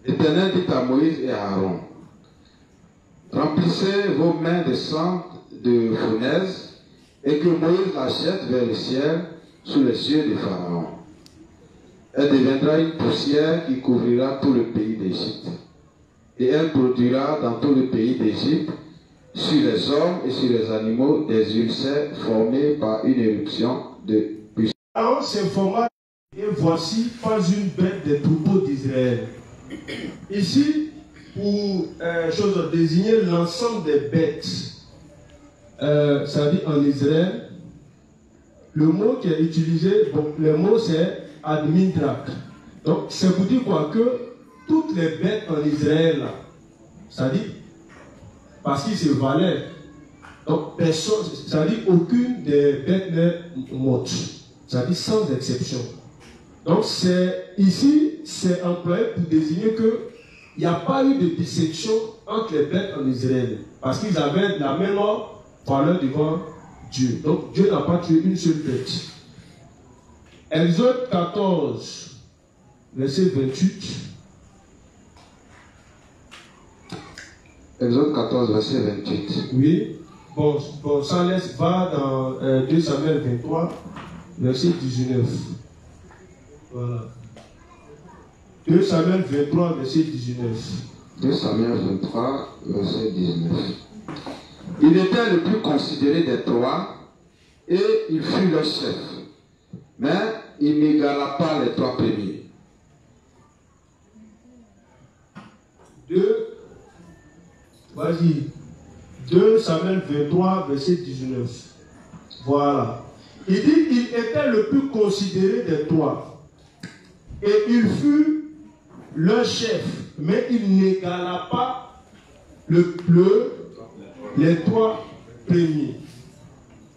L'Éternel dit à Moïse et à Aaron, remplissez vos mains de sang de fournaise, et que Moïse la jette vers le ciel sous les yeux de Pharaon. Elle deviendra une poussière qui couvrira tout le pays d'Égypte. Et elle produira dans tout le pays d'Égypte, sur les hommes et sur les animaux, des ulcères formés par une éruption de puissance.
Pharaon s'informa, et voici pas une bête des troupeaux d'Israël. Ici, pour désigner l'ensemble des bêtes, ça dit en Israël, le mot qui est utilisé, bon, le mot c'est admindrak. Donc c'est pour dire quoi? Que toutes les bêtes en Israël, ça dit, parce qu'ils se valaient, donc personne, ça dit aucune des bêtes n'est morte, ça dit sans exception. Donc ici, c'est employé pour désigner que il n'y a pas eu de dissection entre les bêtes en Israël, parce qu'ils avaient la même valeur devant Dieu. Donc Dieu n'a pas tué une seule bête. Exode 14, verset 28.
Exode 14, verset 28.
Oui. Bon ça va dans 2 Samuel 23, verset 19. Voilà. 2 Samuel 23, verset 19.
2 Samuel 23, verset 19. Il était le plus considéré des trois, et il fut leur chef. Mais il n'égala pas les trois premiers.
2 Samuel 23, verset 19. Voilà. Il dit il était le plus considéré des trois. Et il fut leur chef. Mais il n'égala pas les trois premiers.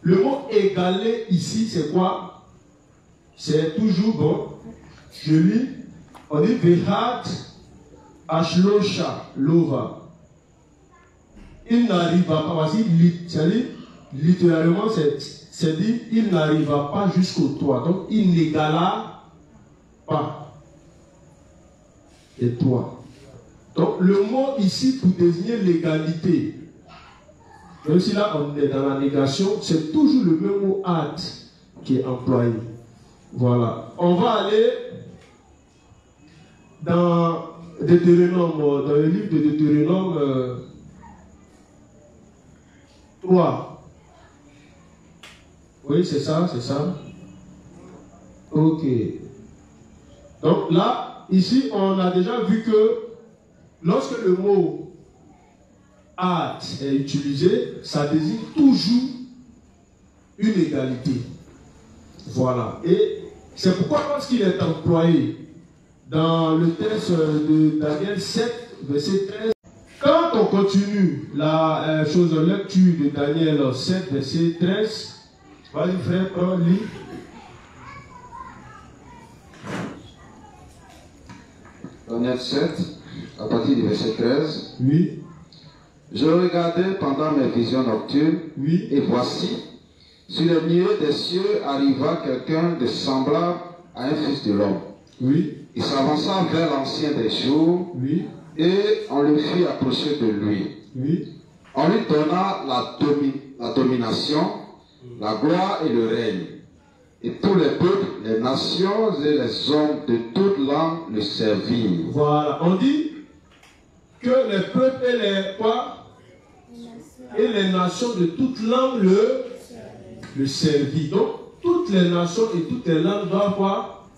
Le mot égaler ici, c'est quoi? C'est toujours bon. Je lis. On dit Vehat Ashlosha Lova. Il n'arriva pas. Voici, littéralement, c'est dit il n'arriva pas jusqu'au toit. Donc, il n'égala pas les toits. Donc, le mot ici pour désigner l'égalité, même si là on est dans la négation, c'est toujours le même mot hâte qui est employé. Voilà. On va aller dans Deutéronome, dans le livre de Deutéronome 3. Oui, c'est ça, c'est ça. Ok. Donc là, ici, on a déjà vu que lorsque le mot hâte est utilisé, ça désigne toujours une égalité. Voilà. Et c'est pourquoi lorsqu'il est employé dans le texte de Daniel 7, verset 13, quand on continue la lecture de Daniel 7, verset 13, vas-y frère, lis.
Daniel 7, à partir du verset 13.
Oui.
Je regardais pendant mes visions nocturnes,
oui.
Et voici, sur le milieu des cieux arriva quelqu'un de semblable à un fils de l'homme.
Oui.
Il s'avança vers l'ancien des jours,
oui.
Et on le fit approcher de lui.
Oui.
On lui donna la domination, la gloire et le règne. Et tous les peuples, les nations et les hommes de toutes langues le servirent.
Voilà, on dit que les peuples et les quoi? Et les nations de toutes langues le servirent. Donc, toutes les nations et toutes les langues doivent quoi?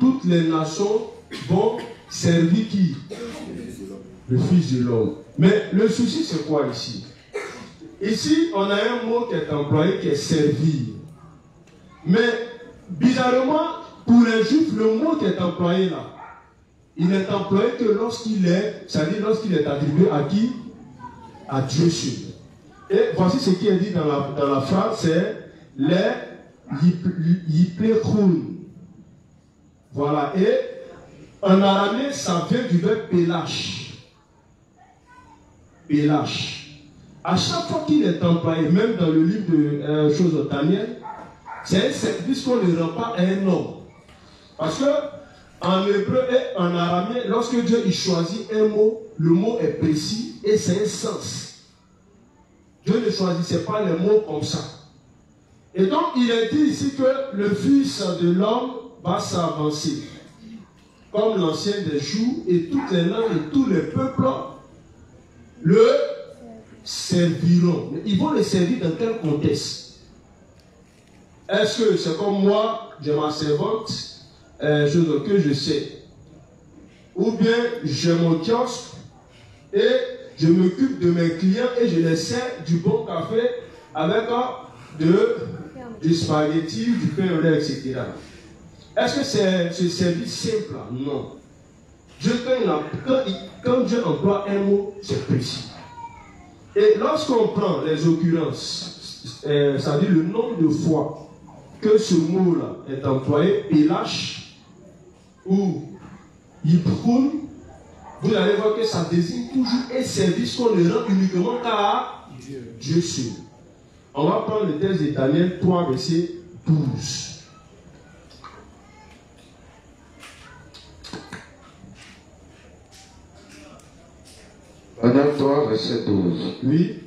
Toutes les nations vont servir qui? Le Fils de l'homme. Mais le souci, c'est quoi ici? Ici, on a un mot qui est employé, qui est servir. Mais, bizarrement, pour les Juifs, le mot qui est employé là, il n'est employé que lorsqu'il est, c'est-à-dire lorsqu'il est attribué à qui? À Dieu seul. Et voici ce qui est dit dans la phrase, c'est les yiplechoun. Voilà. Et en araméen, ça vient du verbe pélache. Pélache. À chaque fois qu'il est employé, même dans le livre de choses de Daniel, c'est un service qu'on ne rend pas à un homme. Parce que en hébreu et en araméen, lorsque Dieu il choisit un mot, le mot est précis et c'est un sens. Dieu ne choisissait pas les mots comme ça. Et donc, il est dit ici que le Fils de l'homme va s'avancer. Comme l'ancien des jours, et toutes les langues et tous les peuples le serviront. Mais ils vont le servir dans quel contexte? Est-ce que c'est comme moi, j'ai ma servante, chose que je sais? Ou bien j'ai mon kiosque et je m'occupe de mes clients et je les sers du bon café avec du spaghetti, du pain au lait, etc. Est-ce que c'est ce service simple? Non. Dieu, quand Dieu emploie un mot, c'est précis. Et lorsqu'on prend les occurrences, c'est-à-dire le nombre de fois que ce mot-là est employé, pélache ou yipchoun, vous allez voir que ça désigne toujours un service qu'on ne rend uniquement qu'à Dieu seul. On va prendre le texte de Daniel 3, verset 12.
Daniel 3, verset 12.
Oui.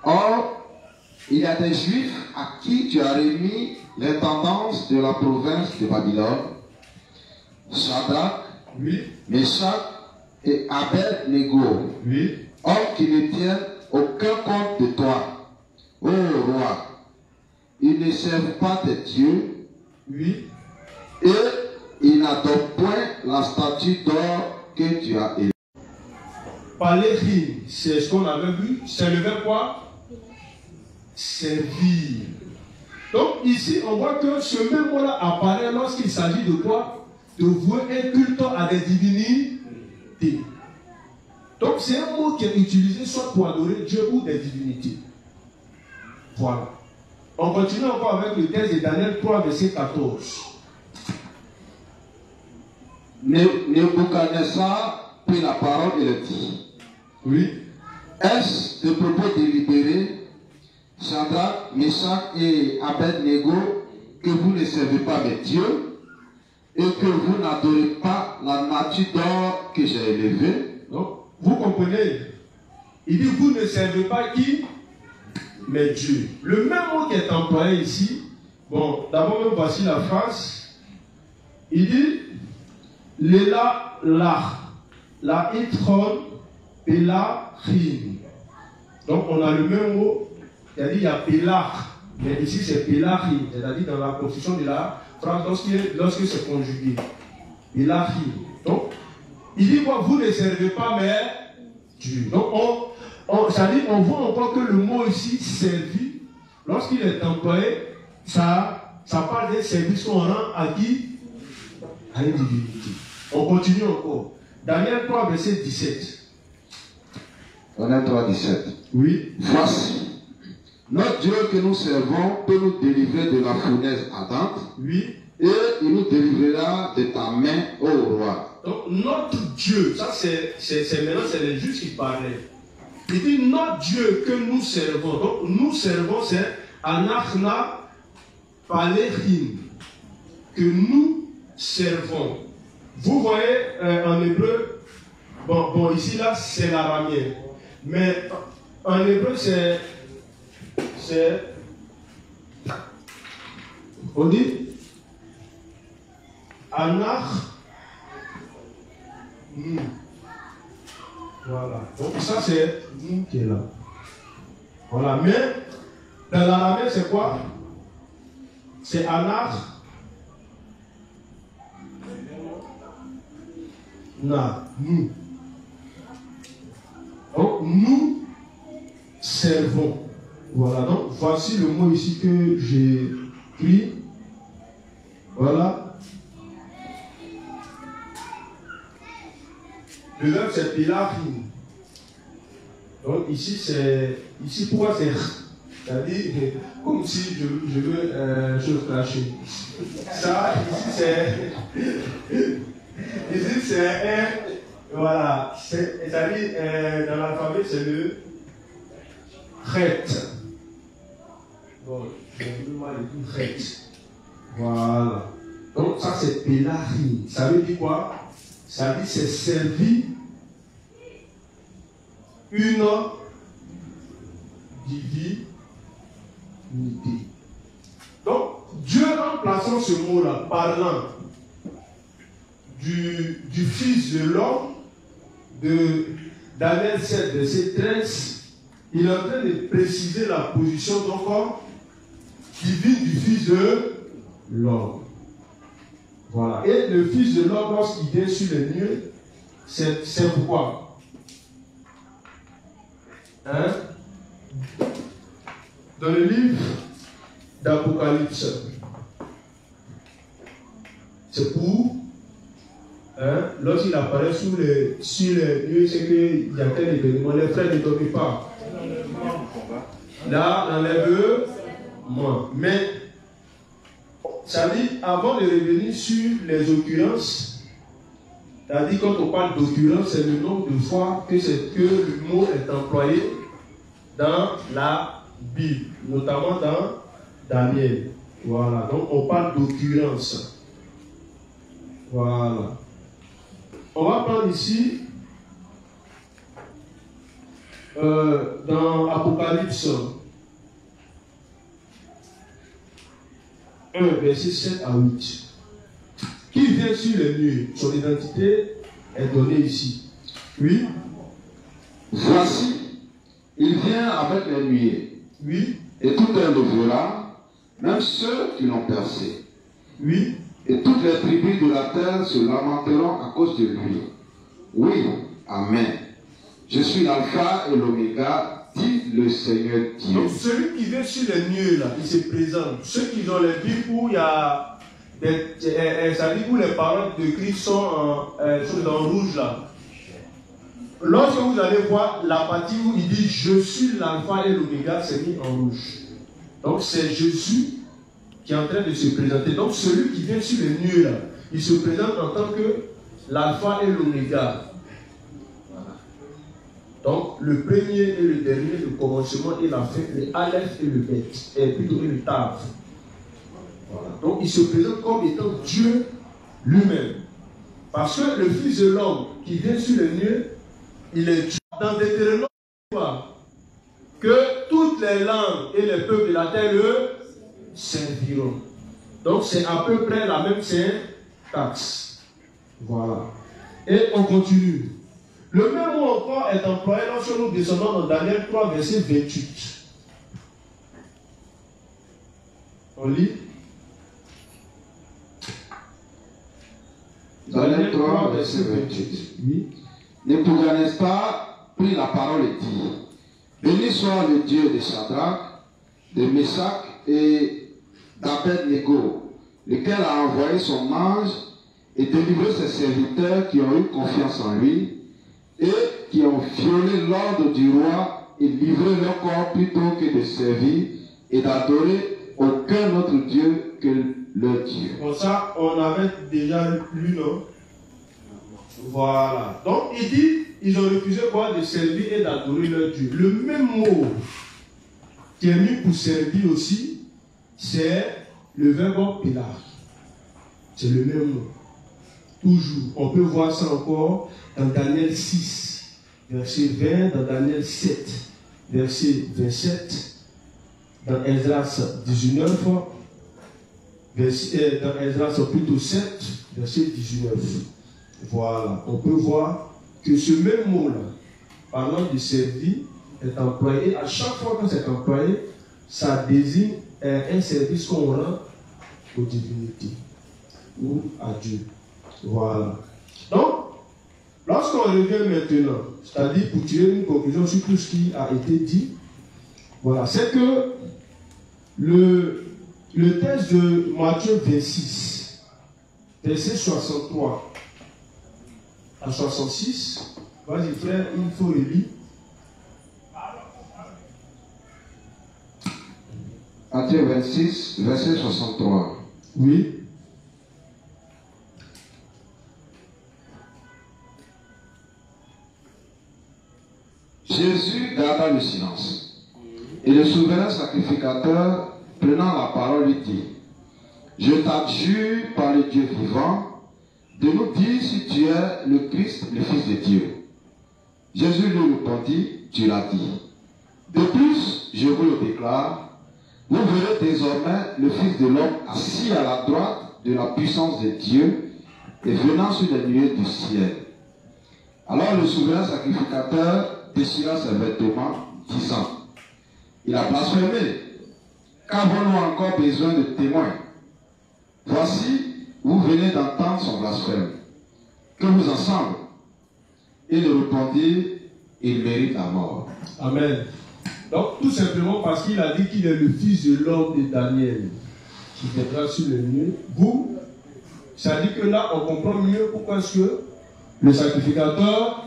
Or, il y a des Juifs à qui tu as remis l'intendance de la province de Babylone, Shadrach,
Oui.
Meshach et Abed-Nego,
Oui.
hommes qui ne tiennent aucun compte de toi, ô roi. Ils ne servent pas tes dieux,
Oui.
et ils n'adoptent point la statue d'or que tu as élevée.
Palérim, c'est ce qu'on avait vu. C'est le verbe quoi? Servir. Donc ici, on voit que ce même mot-là apparaît lorsqu'il s'agit de quoi? De vouer un culte à des divinités. Donc c'est un mot qui est utilisé soit pour adorer Dieu ou des divinités. Voilà. On continue encore avec le texte de Daniel 3, verset 14.
Nebuchadnezzar prit la parole et le dit.
Oui.
Est-ce de propos délibérés, Shadrach, Meshach et Abed-Nego, que vous ne servez pas mes dieux et que vous n'adorez pas la nature d'or que j'ai élevée?
Donc, vous comprenez? Il dit, vous ne servez pas qui? Mes dieux. Le même mot qui est employé ici, bon, d'abord même voici la phrase. Il dit, Lela lach, la itron, pelachim. Donc on a le même mot, c'est-à-dire il y a pelach, mais ici c'est pelachim, c'est-à-dire dans la construction de la phrase lorsque c'est conjugué. Pelachim. Donc, il dit quoi? Vous ne servez pas mes dieux. Donc c'est-à-dire on voit encore que le mot ici, servi, lorsqu'il est employé, ça parle d'un service qu'on rend à qui? À une divinité. On continue encore. Daniel 3, verset 17.
Daniel 3, 17.
Oui.
Voici, notre Dieu que nous servons peut nous délivrer de la fournaise ardente.
Oui.
Et il nous délivrera de ta main, ô roi.
Donc notre Dieu, ça c'est maintenant c'est les juges qui parlaient. Il dit notre Dieu que nous servons. Donc nous servons, c'est Anachna Palechim. Que nous servons. Vous voyez en hébreu, bon ici là c'est l'araméen. Mais en hébreu c'est on dit Anach. Voilà. Donc ça c'est nous qui est là. Voilà. Mais dans l'araméen c'est quoi? C'est Anach. Nous. Donc nous servons. Voilà. Donc voici le mot ici que j'ai pris. Voilà. Le verbe c'est pilachim. Donc ici pourquoi c'est c'est-à-dire comme si je veux chose clasher. Ça, ici c'est un, voilà, c'est-à-dire dans l'alphabet c'est le chet. Bon, j'ai mal dit chet. Voilà. Donc ça c'est pélarie. Ça veut dire quoi? Ça veut dire c'est servi une divinité. Donc Dieu en plaçant ce mot-là, parlant du Fils de l'homme, de Daniel 7, verset 13, il est en train de préciser la position donc divine du Fils de l'homme. Voilà. Et le Fils de l'homme, lorsqu'il vient sur les nuées, c'est pourquoi? Hein? Dans le livre d'Apocalypse, c'est pour, hein, lorsqu'il apparaît sur les nuées, c'est qu'il y a tel événement, les frères ne dorment pas. Là, l'enlèvement. Mais, ça dit, avant de revenir sur les occurrences, c'est-à-dire quand on parle d'occurrence, c'est le nombre de fois que le mot est employé dans la Bible, notamment dans Daniel. Voilà, donc on parle d'occurrence. Voilà. On va prendre ici, dans Apocalypse 1, verset 7 à 8. Qui vient sur les nuées? Son identité est donnée ici. Oui.
Voici, il vient avec les nuées.
Oui.
Et tout un le verra, même ceux qui l'ont percé.
Oui.
Et toutes les tribus de la terre se lamenteront à cause de lui. Oui, Amen. Je suis l'alpha et l'oméga, dit le Seigneur Dieu.
Donc celui qui vient sur les nuées là, il se présente. Ceux qui ont les Bibles où il y a ça dit où les paroles de Christ sont en rouge là. Lorsque vous allez voir la partie où il dit je suis l'alpha et l'oméga, c'est mis en rouge. Donc c'est Jésus qui est en train de se présenter. Donc celui qui vient sur les nuées là, il se présente en tant que l'alpha et l'oméga. Voilà. Donc le premier et le dernier, le commencement et la fin, le aleph et le bet, et plutôt le tav. Voilà. Donc il se présente comme étant Dieu lui-même. Parce que le Fils de l'homme qui vient sur les nuées, il est Dieu. Dans Deutéronome, que toutes les langues et les peuples de la terre le serviront. Donc c'est à peu près la même syntaxe. Voilà. Et on continue. Le même mot encore est employé lorsque nous descendons dans Daniel 3, verset 28. On lit.
Daniel 3, verset 28.
Oui.
Nebuchadnezzar prit la parole et dit: Béni soit le Dieu de Shadrach, de Meshach et d'Abed-Nego, lequel a envoyé son ange et délivré ses serviteurs qui ont eu confiance en lui et qui ont violé l'ordre du roi et livré leur corps plutôt que de servir et d'adorer aucun autre Dieu que leur Dieu.
Pour ça, on avait déjà lu, non? Voilà. Donc, il dit, ils ont refusé quoi? De servir et d'adorer leur Dieu. Le même mot qui est mis pour servir aussi, c'est le verbe pilar. C'est le même mot. Toujours. On peut voir ça encore dans Daniel 6, verset 20, dans Daniel 7, verset 27, dans Esdras 19, dans Esdras plutôt 7, verset 19. Voilà. On peut voir que ce même mot-là, parlant de servir, est employé. À chaque fois que c'est employé, ça désigne un service qu'on rend aux divinités ou à Dieu. Voilà. Donc, lorsqu'on revient maintenant, c'est-à-dire pour tirer une conclusion sur tout ce qui a été dit, voilà, c'est que le texte de Matthieu 26, verset 63 à 66, vas-y frère, il faut relire.
Matthieu 26, verset 63.
Oui.
Jésus garda le silence. Et le souverain sacrificateur, prenant la parole, lui dit: Je t'adjure par le Dieu vivant de nous dire si tu es le Christ, le Fils de Dieu. Jésus lui répondit: Tu l'as dit. De plus, je vous le déclare, vous verrez désormais le Fils de l'homme assis à la droite de la puissance de Dieu et venant sur les nuées du ciel. Alors le souverain sacrificateur déchira ses vêtements, disant: Il a blasphémé. Qu'avons-nous encore besoin de témoins? Voici, vous venez d'entendre son blasphème. Que vous en semble? Il répondit: Il mérite la mort.
Amen. Donc, tout simplement parce qu'il a dit qu'il est le fils de l'homme de Daniel, qui viendra sur le nuée. Vous, ça dit que là, on comprend mieux pourquoi est-ce que le sacrificateur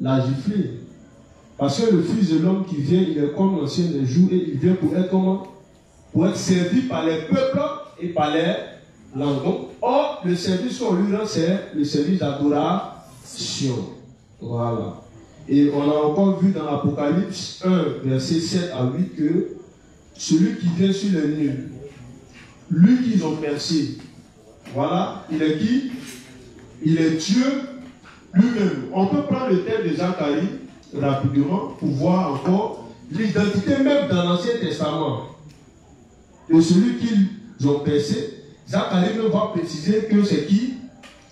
l'a giflé. Parce que le fils de l'homme qui vient, il est comme l'ancien des jours et il vient pour être comment? Pour être servi par les peuples et par les langues. Donc, or, le service qu'on lui rend, c'est le service d'adoration. Voilà. Et on a encore vu dans Apocalypse 1, verset 7 à 8, que celui qui vient sur les nues, lui qu'ils ont percé, voilà, il est qui? Il est Dieu lui-même. On peut prendre le thème de Zacharie rapidement pour voir encore l'identité même dans l'Ancien Testament de celui qu'ils ont percé. Zacharie même va préciser que c'est qui?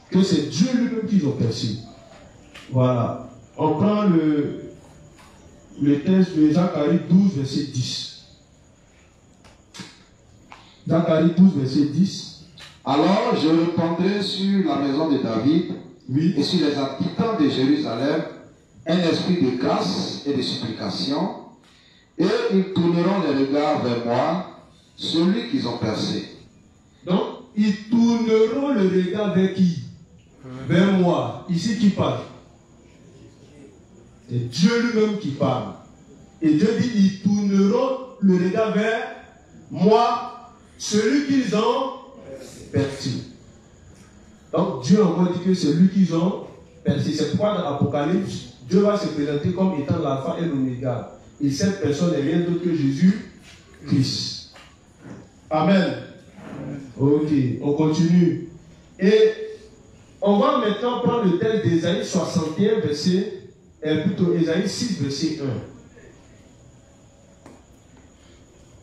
Que c'est Dieu lui-même qu'ils ont percé. Voilà. On prend le texte de Zacharie 12, verset 10. Zacharie 12, verset 10.
Alors je répandrai sur la maison de David,
Oui.
et sur les habitants de Jérusalem un esprit de grâce et de supplication, et ils tourneront les regards vers moi, celui qu'ils ont percé.
Donc, ils tourneront le regard vers qui? Vers moi. Ici, qui parle? C'est Dieu lui-même qui parle. Et Dieu dit, ils tourneront le regard vers moi, celui qu'ils ont percé. Donc, Dieu encore dit que c'est lui qu'ils ont percé. C'est pourquoi dans l'Apocalypse, Dieu va se présenter comme étant l'alpha et l'oméga. Et cette personne n'est rien d'autre que Jésus-Christ. Amen. Ok, on continue. Et on va maintenant prendre le texte d'Ésaïe 61, plutôt Ésaïe 6, verset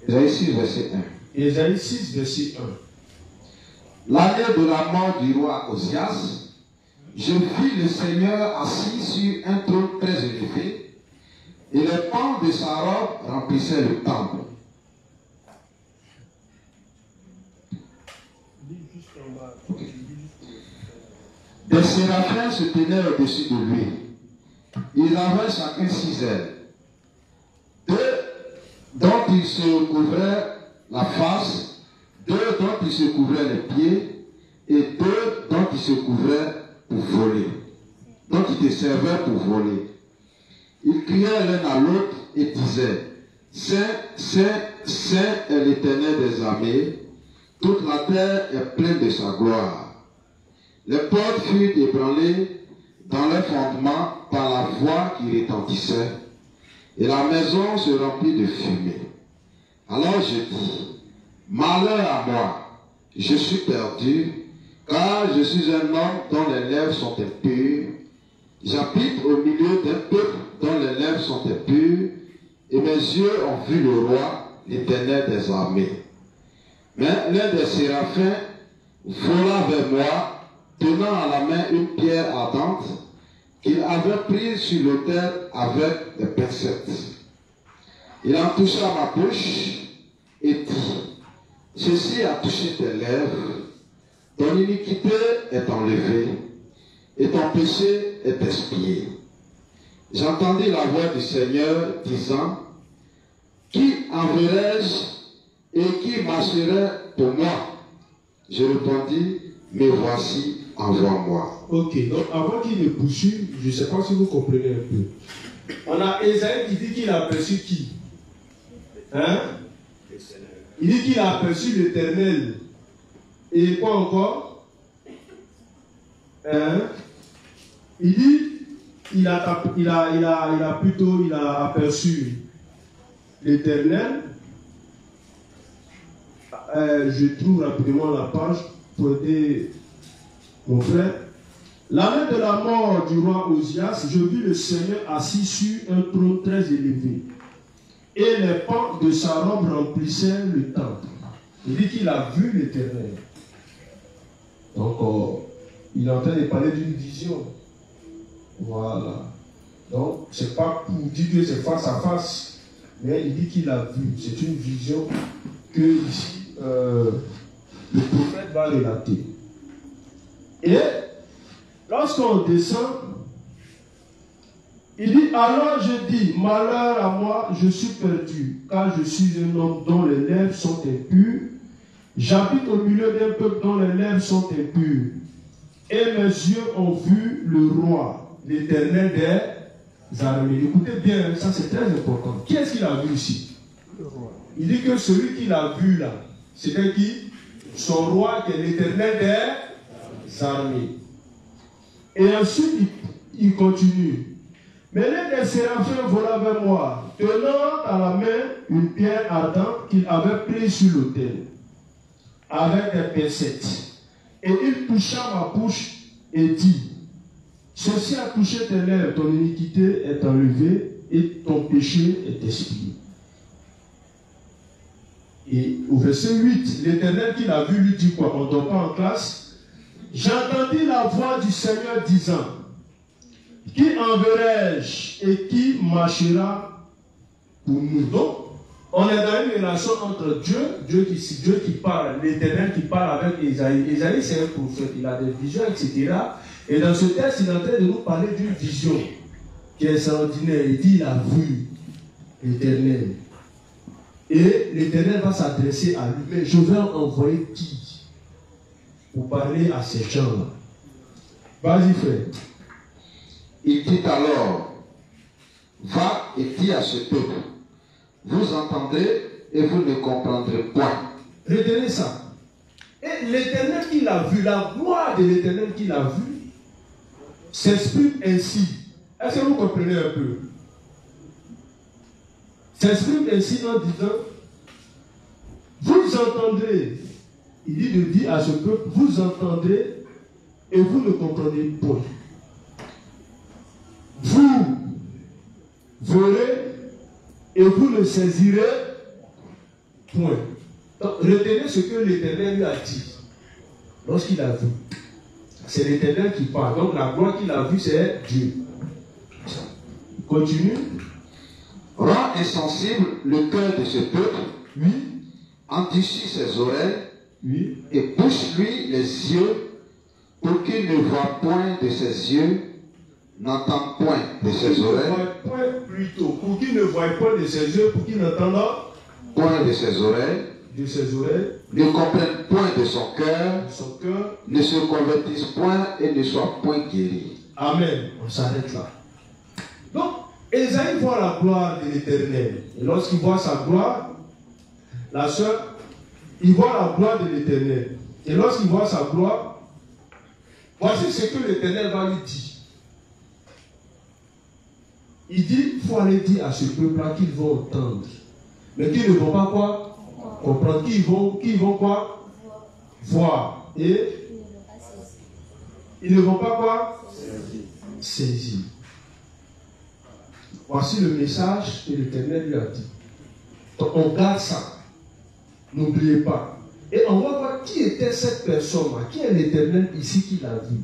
1.
Ésaïe 6, verset 1.
Ésaïe 6, verset 1.
L'année de la mort du roi Osias, je vis le Seigneur assis sur un trône très élevé, et les pans de sa robe remplissaient le temple. Okay. Des séraphins se tenaient au-dessus de lui. Ils avaient chacun 6 ailes. 2 dont ils se couvraient la face, 2 dont ils se couvraient les pieds, et 2 dont ils se couvraient pour voler. Donc ils te servaient pour voler. Ils criaient l'un à l'autre et disaient: Saint, Saint, Saint est l'Éternel des armées, toute la terre est pleine de sa gloire. Les portes furent ébranlées dans leur fondement par la voix qui retentissait, et la maison se remplit de fumée. Alors je dis: Malheur à moi, je suis perdu, car je suis un homme dont les lèvres sont impures. J'habite au milieu d'un peuple dont les lèvres sont impures, et mes yeux ont vu le roi, l'Éternel des armées. Mais l'un des séraphins vola vers moi, tenant à la main une pierre ardente qu'il avait prise sur l'autel avec des pincettes. Il en toucha ma bouche et dit: Ceci a touché tes lèvres, ton iniquité est enlevée, et ton péché est expié. J'entendis la voix du Seigneur disant: Qui enverrai-je et qui marcherait pour moi? Je répondis: Me voici, envoie-moi.
Ok, donc avant qu'il ne poursuive, je ne sais pas si vous comprenez un peu. On a Ésaïe qui dit qu'il a aperçu qui? Hein? Il dit qu'il a aperçu l'Éternel. Et quoi encore? Il dit il a aperçu l'Éternel. Je trouve rapidement la page pour aider mon frère. L'année de la mort du roi Osias, je vis le Seigneur assis sur un trône très élevé. Et les pans de sa robe remplissaient le temple. Il dit qu'il a vu l'Éternel. Donc, il est en train de parler d'une vision. Voilà. Donc, ce n'est pas pour dire que c'est face à face, mais il dit qu'il a vu. C'est une vision que ici, le prophète va relater. Et lorsqu'on descend, il dit, alors je dis, malheur à moi, je suis perdu, car je suis un homme dont les lèvres sont impures. J'habite au milieu d'un peuple dont les lèvres sont impures. Et mes yeux ont vu le roi, l'Éternel des armées. Écoutez bien, ça c'est très important. Qui est-ce qu'il a vu ici? Le roi. Il dit que celui qu'il a vu là, c'était qui? Son roi qui est l'Éternel des armées. Et ensuite, il continue. Mais l'un des séraphins vola vers moi, tenant à la main une pierre ardente qu'il avait prise sur l'autel, avec des pincettes. Et il toucha ma bouche et dit, ceci a touché tes lèvres, ton iniquité est enlevée et ton péché est expié. Et au verset 8, l'Éternel qui l'a vu lui dit quoi? On ne dort pas en classe. J'entendis la voix du Seigneur disant, qui enverrai-je et qui marchera pour nous? Donc, on est dans une relation entre Dieu qui parle, l'Éternel qui parle avec Isaïe. Isaïe, c'est un prophète, il a des visions, etc. Et dans ce texte, il est en train de nous parler d'une vision qui est extraordinaire. Il dit, il a vu l'Éternel. Et l'Éternel va s'adresser à lui. Mais je vais envoyer qui pour parler à ces gens-là? Vas-y, frère.
Il dit alors, va et dis à ce peuple, vous entendrez et vous ne comprendrez point.
Retenez ça. Et l'Éternel qui l'a vu, la gloire de l'Éternel qui l'a vu, s'exprime ainsi. Est-ce que vous comprenez un peu? S'exprime ainsi en disant, vous entendrez, il dit de dire à ce peuple, vous entendrez et vous ne comprenez point. Vous verrez et vous ne saisirez point. Donc, retenez ce que l'Éternel lui a dit lorsqu'il a vu. C'est l'Éternel qui parle. Donc la gloire qu'il a vue, c'est Dieu. Continue.
Rends insensible le cœur de ce peuple.
Oui.
Endurcis ses oreilles.
Oui.
Et bouche-lui les yeux pour qu'il ne voie point de ses yeux, n'entende point de ses oreilles.
Point plutôt. Pour qu'il ne voie point de ses yeux, pour qu'il n'entende
point de ses oreilles.
De ses oreilles.
Ne comprenne point de son cœur.
Son cœur.
Ne se convertisse point et ne soit point guéri.
Amen. On s'arrête là. Donc, Ésaïe voit la gloire de l'Éternel. Et lorsqu'il voit sa gloire, la sœur, il voit la gloire de l'Éternel. Et lorsqu'il voit sa gloire, voici ce que l'Éternel va lui dire. Il dit, il faut aller dire à ce peuple-là qu'ils vont entendre. Mais qu'ils ne vont pas quoi? Comprendre. Qu'ils vont quoi? Voir. Et ils ne vont pas quoi? Saisir. Voici le message que l'Éternel lui a dit. Donc on garde ça. N'oubliez pas. Et on va voir qui était cette personne-là. Qui est l'Éternel ici qui l'a vu?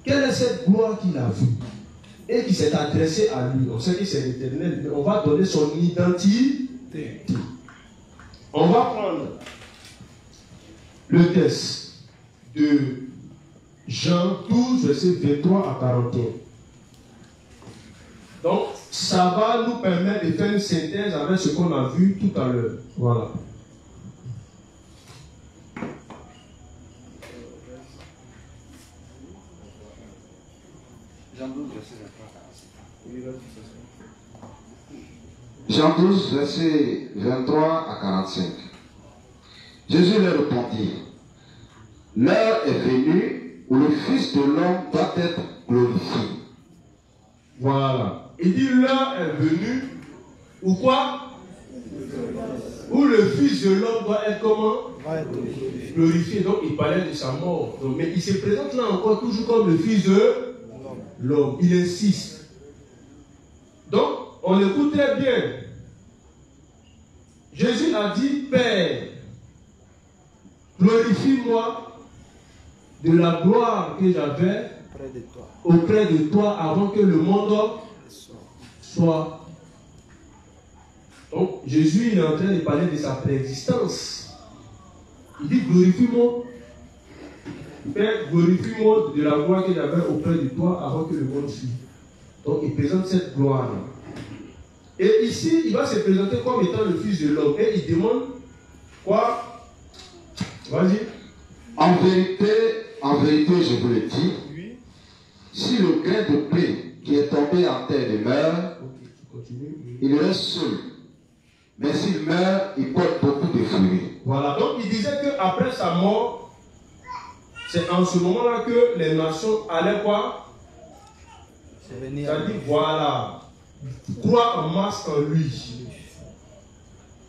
Quelle est cette gloire qu'il a vue? Et qui s'est adressé à lui. On sait que c'est l'Éternel, mais on va donner son identité. On va prendre le texte de Jean 12, verset 23 à 41. Donc, ça va nous permettre de faire une synthèse avec ce qu'on a vu tout à l'heure. Voilà.
Jean 12, verset 23 à 46. Jean 12, versets 23 à 45. Jésus leur répondit, l'heure est venue où le Fils de l'homme doit être glorifié.
Voilà. Il dit l'heure est venue où quoi? Où le Fils de l'homme doit être comment? Glorifié. Donc il parlait de sa mort. Donc, mais il se présente là encore toujours comme le Fils de l'homme. Il insiste. Donc on écoute très bien. Jésus a dit, Père, glorifie-moi de la gloire que j'avais auprès de toi avant que le monde soit. Donc Jésus il est en train de parler de sa préexistence. Il dit, glorifie-moi, Père, glorifie-moi de la gloire que j'avais auprès de toi avant que le monde soit. Donc il présente cette gloire. Et ici, il va se présenter comme étant le Fils de l'homme. Et il demande quoi? Vas-y.
En vérité, je vous le dis, si le grain de blé qui est tombé en terre demeure, il reste seul. Mais s'il meurt, il porte beaucoup de fruits.
Voilà. Donc il disait qu'après sa mort, c'est en ce moment-là que les nations allaient quoi? C'est-à-dire, voilà. Croire en masse en lui.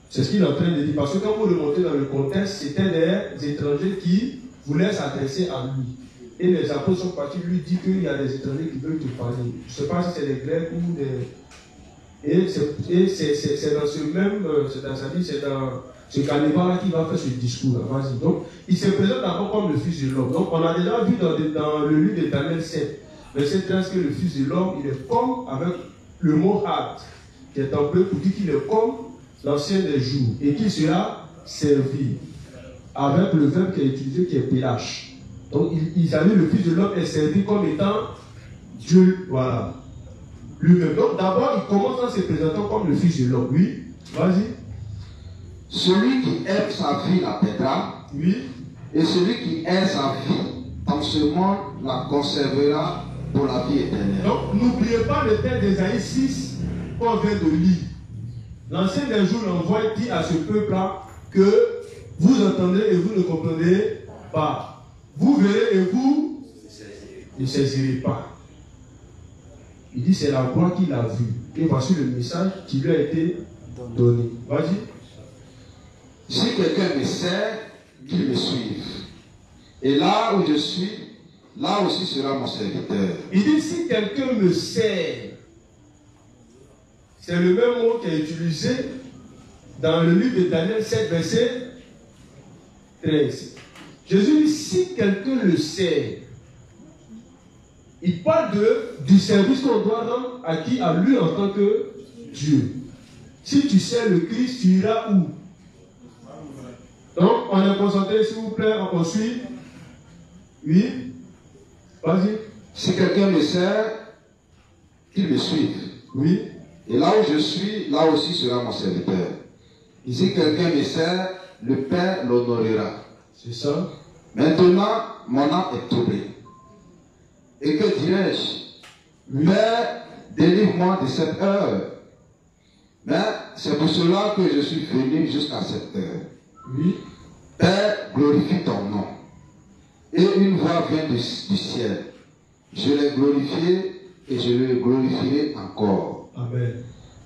C'est ce qu'il est en train de dire. Parce que quand vous remontez dans le contexte, c'était des étrangers qui voulaient s'adresser à lui. Et les apôtres sont partis lui dire qu'il y a des étrangers qui veulent te parler. Je ne sais pas si c'est des Grecs ou des... Et c'est dans ce même... C'est dans ce carnaval qui va faire ce discours. Vas-y. Donc, il se présente d'abord comme le Fils de l'homme. Donc, on a déjà vu dans le livre de Daniel 7, verset 13, que le Fils de l'homme, il est comme avec le mot hâte, qui est employé pour dire qu'il est comme l'ancien des jours et qu'il sera servi avec le verbe qui est utilisé qui est pélage. Donc ils avaient le Fils de l'homme est servi comme étant Dieu, voilà, lui-même. Donc d'abord il commence en se présentant comme le Fils de l'homme. Oui, vas-y.
Celui qui aime sa vie la perdra.
Oui.
Et celui qui aime sa vie en ce monde la conservera pour la vie éternelle.
Donc n'oubliez pas le texte d'Ésaïe 6 qu'on vient de lire. L'ancien des jours l'envoie dit à ce peuple-là que vous entendez et vous ne comprenez pas. Vous verrez et vous ne saisirez pas. Il dit c'est la voix qu'il a vue. Et voici le message qui lui a été donné. Vas-y.
Si quelqu'un me sert, qu'il me suive. Et là où je suis, là aussi sera mon serviteur.
Il dit si quelqu'un me sert, c'est le même mot qui est utilisé dans le livre de Daniel 7, verset 13. Jésus dit si quelqu'un le sert, il parle du service qu'on doit rendre à qui? À lui en tant que Dieu. Si tu sers le Christ, tu iras où? Donc, on est concentré, s'il vous plaît, on suit. Oui. Vas-y.
Si quelqu'un me sert, qu'il me suive.
Oui.
Et là où je suis, là aussi sera mon serviteur. Et si quelqu'un me sert, le Père l'honorera.
C'est ça.
Maintenant, mon âme est troublée. Et que dirais-je? Père, délivre-moi de cette heure. Mais c'est pour cela que je suis venu jusqu'à cette heure.
Oui.
Père, glorifie ton nom. Et une voix vient du ciel. Je l'ai glorifié et je le glorifierai encore.
Amen.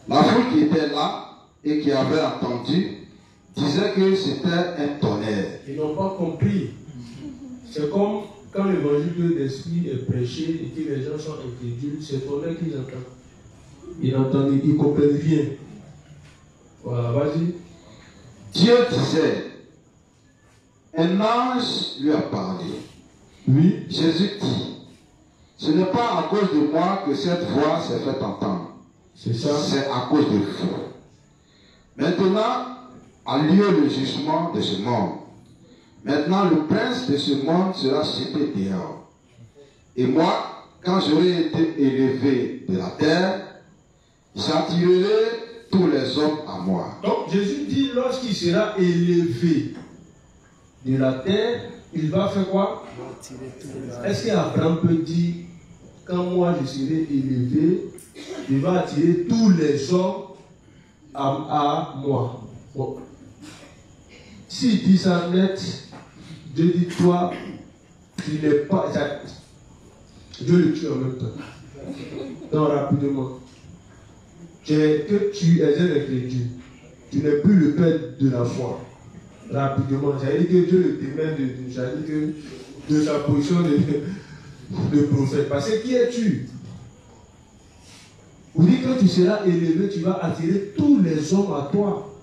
La foule qui était là et qui avait entendu disait que c'était un tonnerre.
Ils n'ont pas compris. C'est comme quand l'évangile de l'esprit est prêché et que les gens sont incrédules, c'est tonnerre qu'ils entendent. Ils n'entendent, ils ne comprennent rien. Voilà, vas-y.
Dieu disait, un ange lui a parlé.
Oui.
Jésus dit, ce n'est pas à cause de moi que cette voix s'est fait entendre.
C'est ça. C'est
à cause de vous. Maintenant a lieu le jugement de ce monde. Maintenant le prince de ce monde sera jeté dehors. Et moi, quand j'aurai été élevé de la terre, j'attirerai tous les hommes à moi.
Donc Jésus dit, lorsqu'il sera élevé de la terre, il va faire quoi? Est-ce qu'Abraham peut dire, quand moi je serai élevé, il va attirer tous les hommes à moi. Bon. S'il dit ça net, Dieu dit toi, tu n'es pas. Dieu le tue en même temps. Donc rapidement. Que tu es un incrédule. Tu n'es plus le père de la foi. Rapidement. J'allais dire que Dieu le démène de sa position de prophète. Parce que qui es-tu? Vous dites que tu seras élevé, tu vas attirer tous les hommes à toi.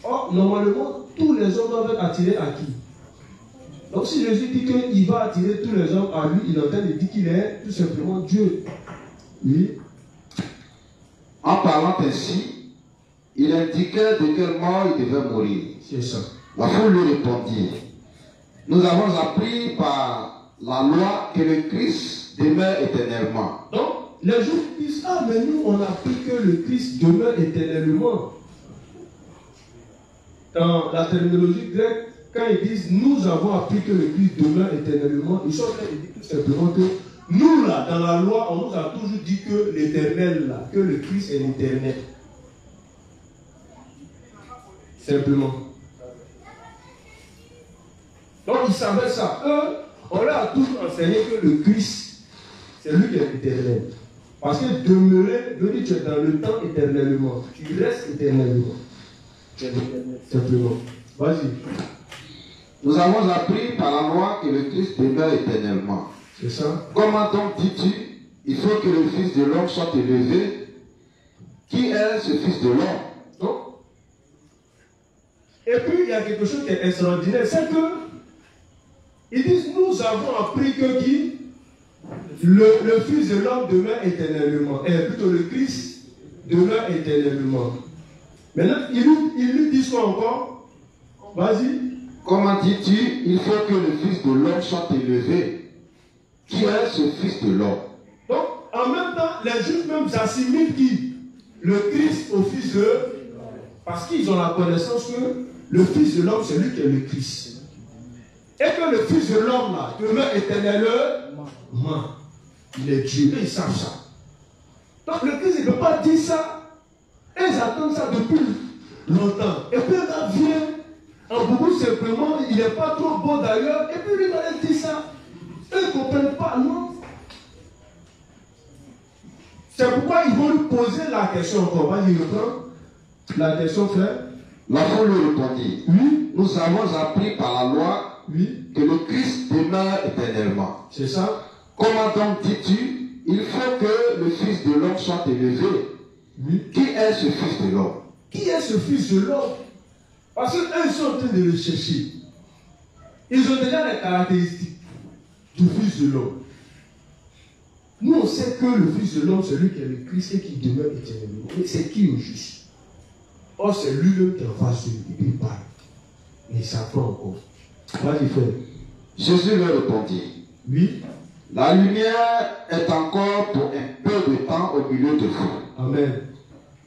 Or, normalement, tous les hommes doivent être attirés à qui? Donc si Jésus dit qu'il va attirer tous les hommes à lui, il est en train de dire qu'il est tout simplement Dieu. Oui.
En parlant ainsi, il indiquait de quelle mort il devait mourir.
C'est ça.
La foule lui répondit, nous avons appris par la loi que le Christ demeure éternellement.
Donc, les gens disent, ah mais nous on a appris que le Christ demeure éternellement. Dans la terminologie grecque, quand ils disent nous avons appris que le Christ demeure éternellement, ils sont en train de dire tout simplement que nous là, dans la loi, on nous a toujours dit que l'éternel là, que le Christ est l'éternel. Simplement. Donc ils savaient ça. Eux, on leur a toujours enseigné que le Christ, c'est lui qui est éternel. Parce que demeurer, veut dire que tu es dans le temps éternellement. Tu restes éternellement. Tu es éternel. Simplement. Vas-y.
Nous avons appris par la loi que le Christ demeure éternellement.
C'est ça.
Comment donc dis-tu, il faut que le Fils de l'homme soit élevé? Qui est ce Fils de l'homme?
Donc, et puis il y a quelque chose qui est extraordinaire, c'est que ils disent nous avons appris que qui? Le Fils de l'homme demeure éternellement. Et plutôt le Christ demeure éternellement. Maintenant, ils lui disent quoi encore? Vas-y.
Comment dis-tu, il faut que le Fils de l'homme soit élevé? Qui est ce Fils de l'homme?
Donc, en même temps, les Juifs même assimilent qui? Le Christ au Fils de... Parce qu'ils ont la connaissance que le Fils de l'homme, c'est lui qui est le Christ. Et que le Fils de l'homme, là, demeure éternellement. Il est Dieu. Et ils savent ça. Donc, le Christ, il ne peut pas dire ça. Et ils attendent ça depuis longtemps. Et puis, là, vient... En beaucoup simplement, il n'est pas trop beau d'ailleurs, et puis lui va leur dire ça. Eux ne comprennent pas, non. C'est pourquoi ils vont lui poser la question encore. Vas-y, reprends. La question fait.
La foule lui répondit,
Oui.
Nous avons appris par la loi que le Christ demeure éternellement.
C'est ça.
Comment donc dis-tu, il faut que le Fils de l'homme soit élevé?
Oui.
Qui est ce Fils de l'homme?
Qui est ce Fils de l'homme? Parce qu'eux, ils sont en train de le chercher. Ils ont déjà les caractéristiques du Fils de l'homme. Nous, on sait que le Fils de l'homme, c'est lui qui est le Christ et qui demeure éternellement. Mais c'est qui au juste? Or, c'est lui-même qui est en face de lui. Il parle. Mais ça prend encore. Vas-y, frère.
Jésus leur répondit,
Oui.
La lumière est encore pour un peu de temps au milieu de vous.
Amen.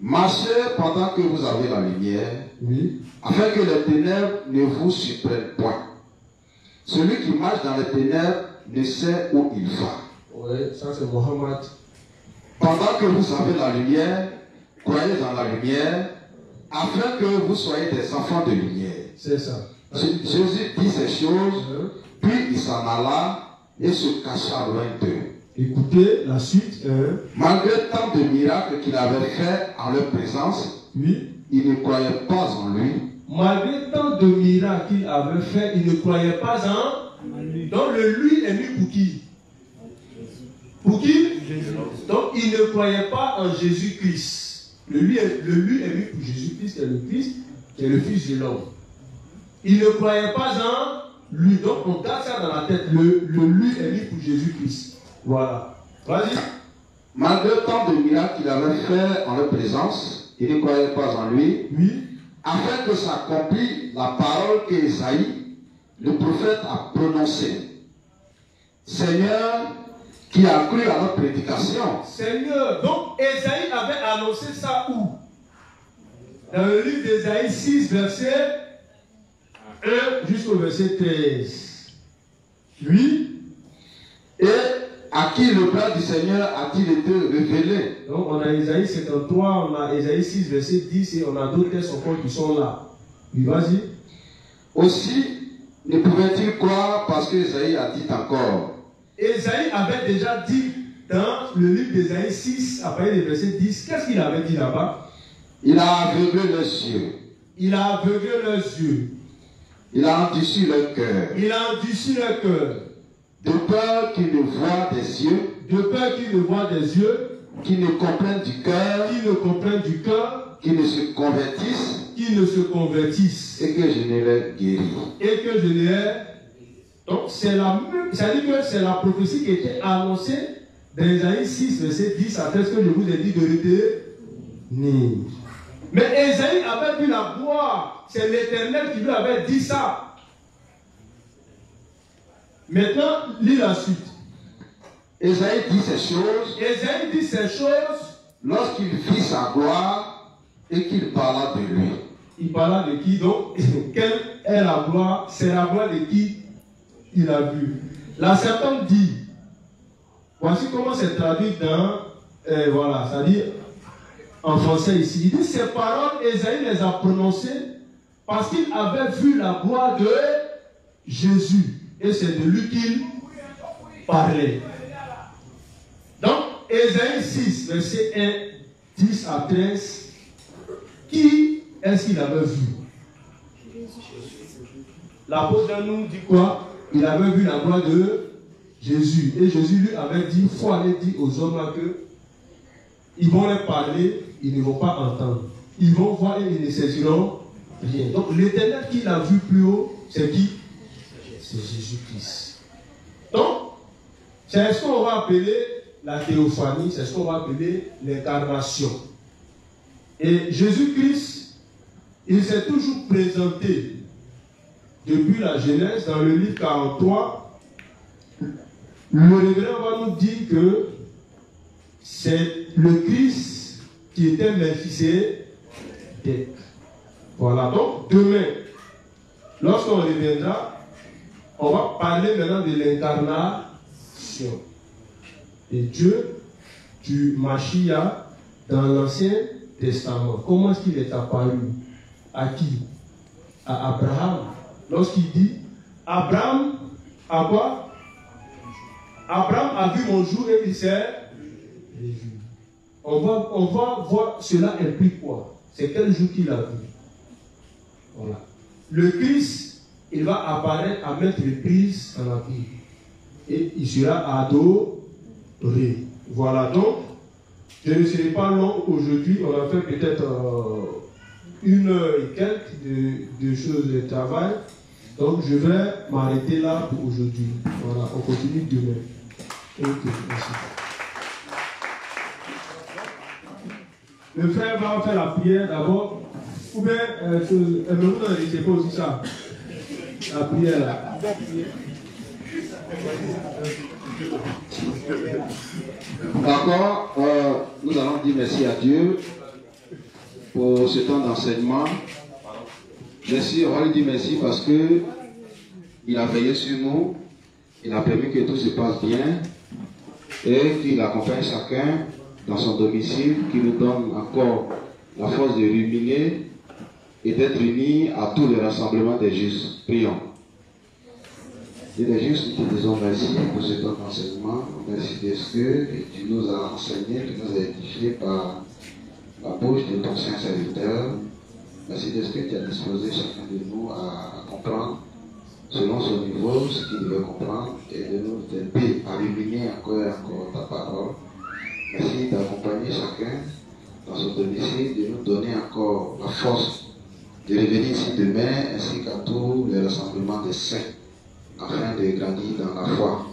Marchez pendant que vous avez la lumière,
Oui.
afin que les ténèbres ne vous surprennent point. Celui qui marche dans les ténèbres ne sait où il va.
Oui, ça c'est Mohammed.
Pendant que vous avez la lumière, croyez dans la lumière, afin que vous soyez des enfants de lumière.
C'est ça.
Jésus dit ces choses, puis il s'en alla et se cacha loin d'eux.
Écoutez la suite.
Malgré tant de miracles qu'il avait fait en leur présence,
Oui.
ils ne croyaient pas en lui.
Malgré tant de miracles qu'il avait fait, il ne croyait pas en lui. Donc le lui est mis pour qui? Pour qui? Jésus. Donc il ne croyait pas en Jésus-Christ. Le lui est mis pour Jésus-Christ, qui est le Christ, qui est le Fils de l'homme. Il ne croyait pas en lui. Donc on garde ça dans la tête. Le lui est mis pour Jésus-Christ. Voilà. Vas-y.
Malgré tant de miracles qu'il avait fait en leur présence, ils ne croyaient pas en lui.
Oui.
Afin que s'accomplisse la parole qu'Ésaïe, le prophète, a prononcée. Seigneur, qui a cru à notre prédication.
Seigneur, donc Ésaïe avait annoncé ça où? Dans le livre d'Ésaïe 6, verset 1 jusqu'au verset 13. Oui.
Et À qui le plan du Seigneur a-t-il été révélé?
Donc on a Ésaïe 53, on a Ésaïe 6, verset 10 et on a d'autres textes encore qui sont là. Oui, vas-y.
Aussi, ne pouvait-il croire parce que Ésaïe a dit encore.
Ésaïe avait déjà dit dans le livre d'Ésaïe 6, après le verset 10, qu'est-ce qu'il avait dit là-bas?
Il a aveuglé leurs yeux.
Il a aveuglé leurs yeux.
Il a endurci leur cœur.
Il a endurci leur cœur.
De peur qu'ils ne voient des yeux.
De peur qu'ils ne voient des yeux.
Qu'ils ne comprennent du cœur.
Qu'ils ne comprennent du cœur.
Qu'ils ne se convertissent.
Qu'ils ne se convertissent.
Et que je ne les guéris.
Et que je ne les... Donc c'est la même... Ça dit que c'est la prophétie qui était annoncée dans Ésaïe 6, verset 10, après ce que je vous ai dit de retenir. Mais Ésaïe avait vu la gloire. C'est l'Éternel qui lui avait dit ça. Maintenant, lis la suite.
Ésaïe dit ces choses.
Ésaïe dit ces choses.
Lorsqu'il vit sa gloire et qu'il parla de lui.
Il parla de qui donc? Quelle est la gloire? C'est la gloire de qui il a vu. La serpente dit, voici comment c'est traduit dans, voilà, c'est-à-dire en français ici. Il dit, ces paroles, Ésaïe les a prononcées parce qu'il avait vu la gloire de Jésus. Et c'est de lui qu'il parlait. Donc, Ésaïe 6, verset 1, 10 à 13, qui est-ce qu'il avait vu? L'apôtre nous dit quoi? Il avait vu la gloire de Jésus. Et Jésus lui avait dit, il faut aller dire aux hommes là que ils vont leur parler, ils ne vont pas entendre. Ils vont voir et ils ne saisiront rien. Donc l'Éternel qu'il a vu plus haut, c'est qui? C'est Jésus-Christ. Donc, c'est ce qu'on va appeler la théophanie, c'est ce qu'on va appeler l'incarnation. Et Jésus-Christ, il s'est toujours présenté depuis la Genèse, dans le livre 43. Le révérend va nous dire que c'est le Christ qui était Melchisédek. Voilà, donc demain, lorsqu'on reviendra, on va parler maintenant de l'incarnation. Et Dieu, du Mashiach, dans l'Ancien Testament. Comment est-ce qu'il est apparu? À qui? À Abraham. Lorsqu'il dit, Abraham, à quoi? Abraham a vu mon jour et il s'est réjoui. On va voir cela implique quoi? C'est quel jour qu'il a vu? Voilà. Le Christ, il va apparaître à maintes reprises dans la Bible. Et il sera adoré. Voilà, donc, je ne serai pas long aujourd'hui. On a fait peut-être 1 heure et quelques de choses de travail. Donc, je vais m'arrêter là pour aujourd'hui. Voilà, on continue demain. Ok, merci. Le frère va faire la prière d'abord. Ou bien, vous n'en laissez pas aussi ça. La prière là.
D'accord, nous allons dire merci à Dieu pour ce temps d'enseignement. Merci, on va lui dire merci parce que il a veillé sur nous, il a permis que tout se passe bien et qu'il accompagne chacun dans son domicile, qui nous donne encore la force de ruminer et d'être unis à tous les rassemblements des justes. Prions. Et les justes, nous te disons merci pour ce temps d'enseignement. Merci de ce que tu nous as enseigné, tu nous as édifié par la bouche de ton saint serviteur. Merci de ce que tu as disposé chacun de nous à comprendre selon son niveau ce qu'il devait comprendre et de nous aider à ruminer encore et encore ta parole. Merci d'accompagner chacun dans son domicile, de nous donner encore la force de revenir ici demain ainsi qu'à tous les rassemblements des saints afin de grandir dans la foi.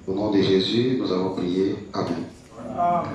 Au nom de Jésus, nous avons prié. Amen. Amen.